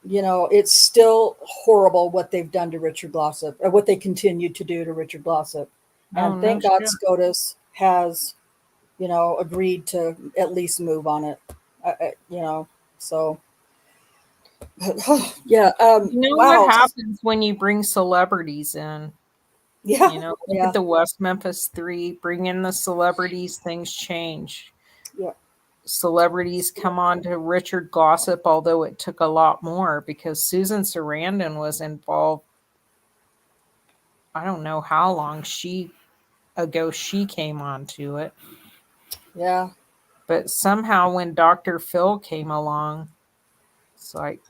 it's still horrible what they've done to Richard Glossop, or what they continue to do to Richard Glossop. And thank God SCOTUS has, agreed to at least move on it. So. Yeah. What happens when you bring celebrities in? Yeah. Look at the West Memphis 3, bring in the celebrities, things change. celebrities come on to Richard gossip, although it took a lot more because Susan Sarandon was involved. I don't know how long ago she came on to it. Yeah. But somehow when Dr. Phil came along, it's like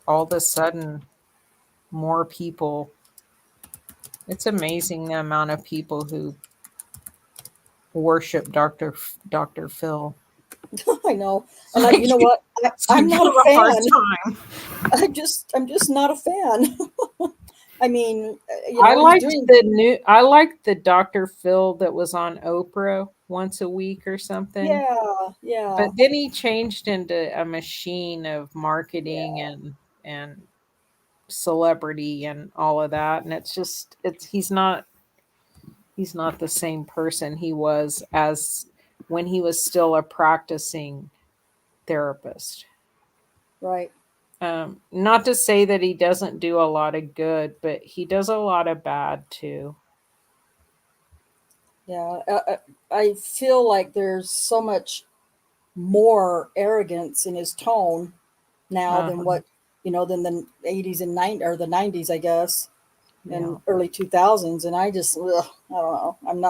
all of a sudden more people. It's amazing the amount of people who worship Dr. Phil. I know. And you know what? I'm not a fan. I'm just not a fan. I mean, I liked doing. I liked the Dr. Phil that was on Oprah once a week or something. Yeah. But then he changed into a machine of marketing and celebrity and all of that. And he's not the same person he was as when he was still a practicing therapist. Right. Not to say that he doesn't do a lot of good, but he does a lot of bad too. Yeah. I feel like there's so much more arrogance in his tone now than what, than the 80s and 90s or the 90s, I guess, and early 2000s. And I just, I don't know. I'm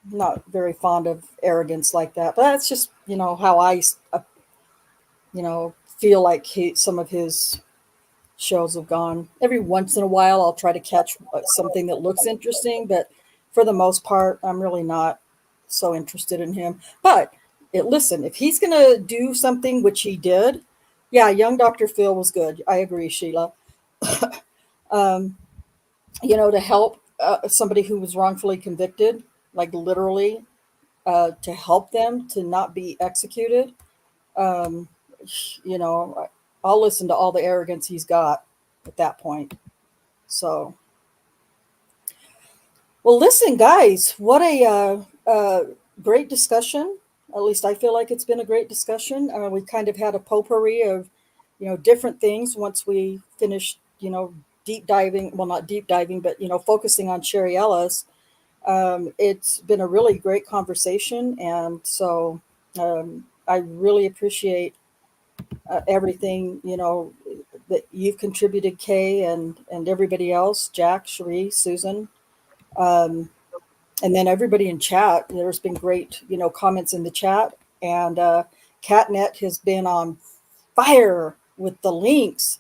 not very fond of arrogance like that, but that's just, how I, feel like some of his shows have gone. Every once in a while, I'll try to catch something that looks interesting, but for the most part, I'm really not so interested in him. But listen, if he's going to do something, which he did, yeah, young Dr. Phil was good. I agree, Sheila. To help somebody who was wrongfully convicted, like literally, to help them to not be executed. Um, I'll listen to all the arrogance he's got at that point. So, well, listen, guys, what a great discussion. At least I feel like it's been a great discussion. We kind of had a potpourri of, different things once we finished, deep diving. Well, not deep diving, but, focusing on Sherry Ellis. It's been a really great conversation. And so I really appreciate everything, that you've contributed, Kay, and everybody else, Jack, Cherie, Susan. And then everybody in chat. There's been great, comments in the chat, and Catnet has been on fire with the links.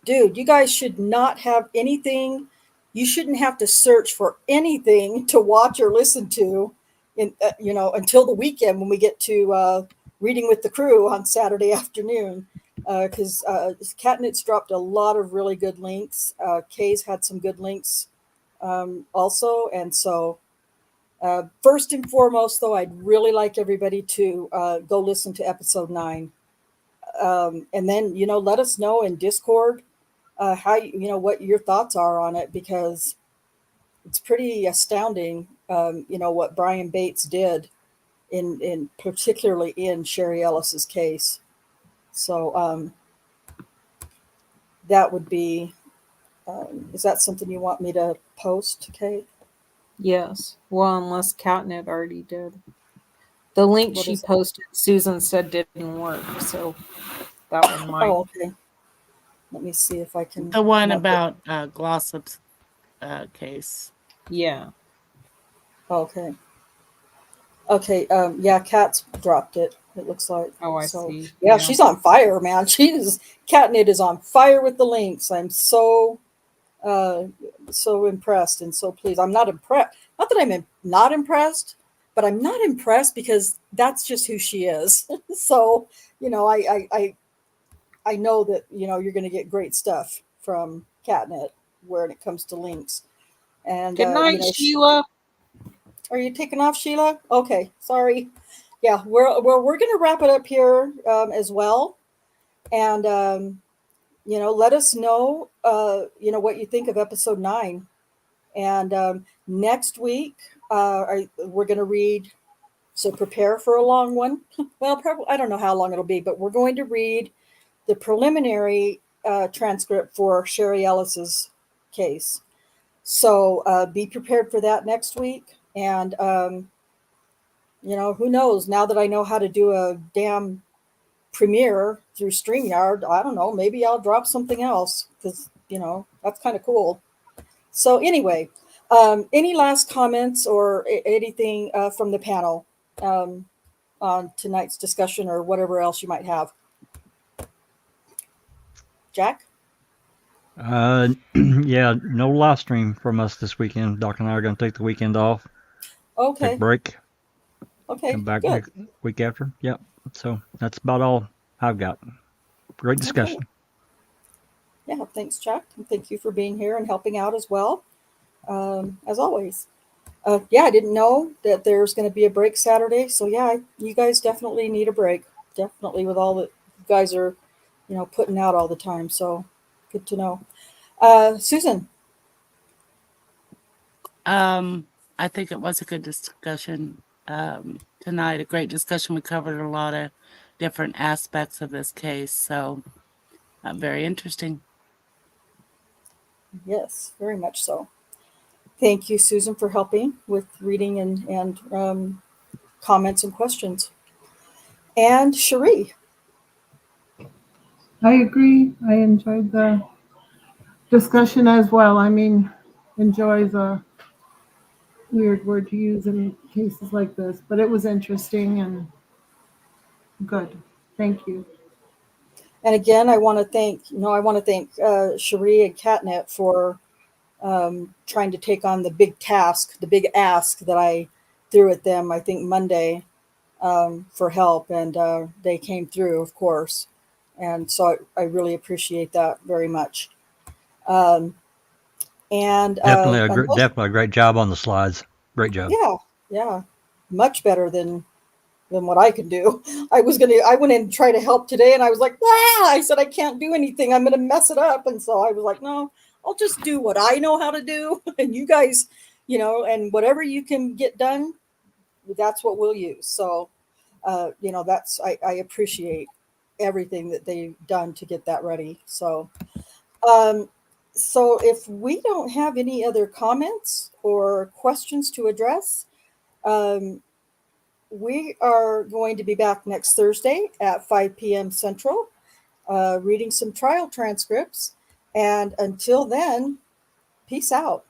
Dude, you guys should not have anything. You shouldn't have to search for anything to watch or listen to, until the weekend when we get to reading with the crew on Saturday afternoon. Because Catnet's dropped a lot of really good links. Kay's had some good links also, and so. First and foremost, though, I'd really like everybody to go listen to episode 9. And then, let us know in Discord how, what your thoughts are on it, because it's pretty astounding, what Brian Bates did in particularly in Sherry Ellis's case. So that would be, is that something you want me to post, Kate? Yes. Well, unless Catnet already did. The link she posted, Susan said didn't work, so that one might. Oh, okay. Let me see if I can. The one about Glossop's case. Yeah. Okay. Okay. Yeah, Kat's dropped it. It looks like. Oh, I see. Yeah, she's on fire, man. Catnet is on fire with the links. I'm so impressed and so pleased. I'm not impressed. Not that I'm not impressed, but I'm not impressed because that's just who she is. So, I know that, you're going to get great stuff from Catnet when it comes to links. And good night, Sheila. Are you taking off, Sheila? Okay, sorry. Yeah, we're going to wrap it up here as well. And let us know, what you think of episode 9. And next week, we're going to read, so prepare for a long one. Well, probably, I don't know how long it'll be, but we're going to read the preliminary transcript for Sherry Ellis's case. So be prepared for that next week. And who knows? Now that I know how to do a damn premiere through StreamYard, I don't know, maybe I'll drop something else because, that's kind of cool. So anyway, any last comments or anything from the panel on tonight's discussion or whatever else you might have? Jack? Yeah, no live stream from us this weekend. Doc and I are going to take the weekend off, take a Okay. break, Okay. come back Good. next week after. Yep. So that's about all I've got. Great discussion. Okay. Yeah. Thanks, Jack. And thank you for being here and helping out as well, as always. Yeah, I didn't know that there's going to be a break Saturday. So yeah, you guys definitely need a break. Definitely with all that you guys are, putting out all the time. So good to know. Susan. I think it was a good discussion tonight. A great discussion. We covered a lot of different aspects of this case. So very interesting. Yes, very much so. Thank you, Susan, for helping with reading and comments and questions. And Cherie. I agree. I enjoyed the discussion as well. I mean, enjoy is a weird word to use in cases like this, but it was interesting and good. Thank you. And again, I want to thank Cherie and Catnet for trying to take on the big task, the big ask that I threw at them, I think Monday, for help. And they came through, of course. And so I really appreciate that very much. And Definitely a great job on the slides. Great job. yeah, much better than what I can do. I went in and tried to help today, and I was like, I said I can't do anything. I'm gonna mess it up. And so I was like, no, I'll just do what I know how to do, and you guys, and whatever you can get done, that's what we'll use. So, that's I appreciate everything that they've done to get that ready. So, so if we don't have any other comments or questions to address, we are going to be back next Thursday at 5 p.m. Central, reading some trial transcripts. And until then, peace out.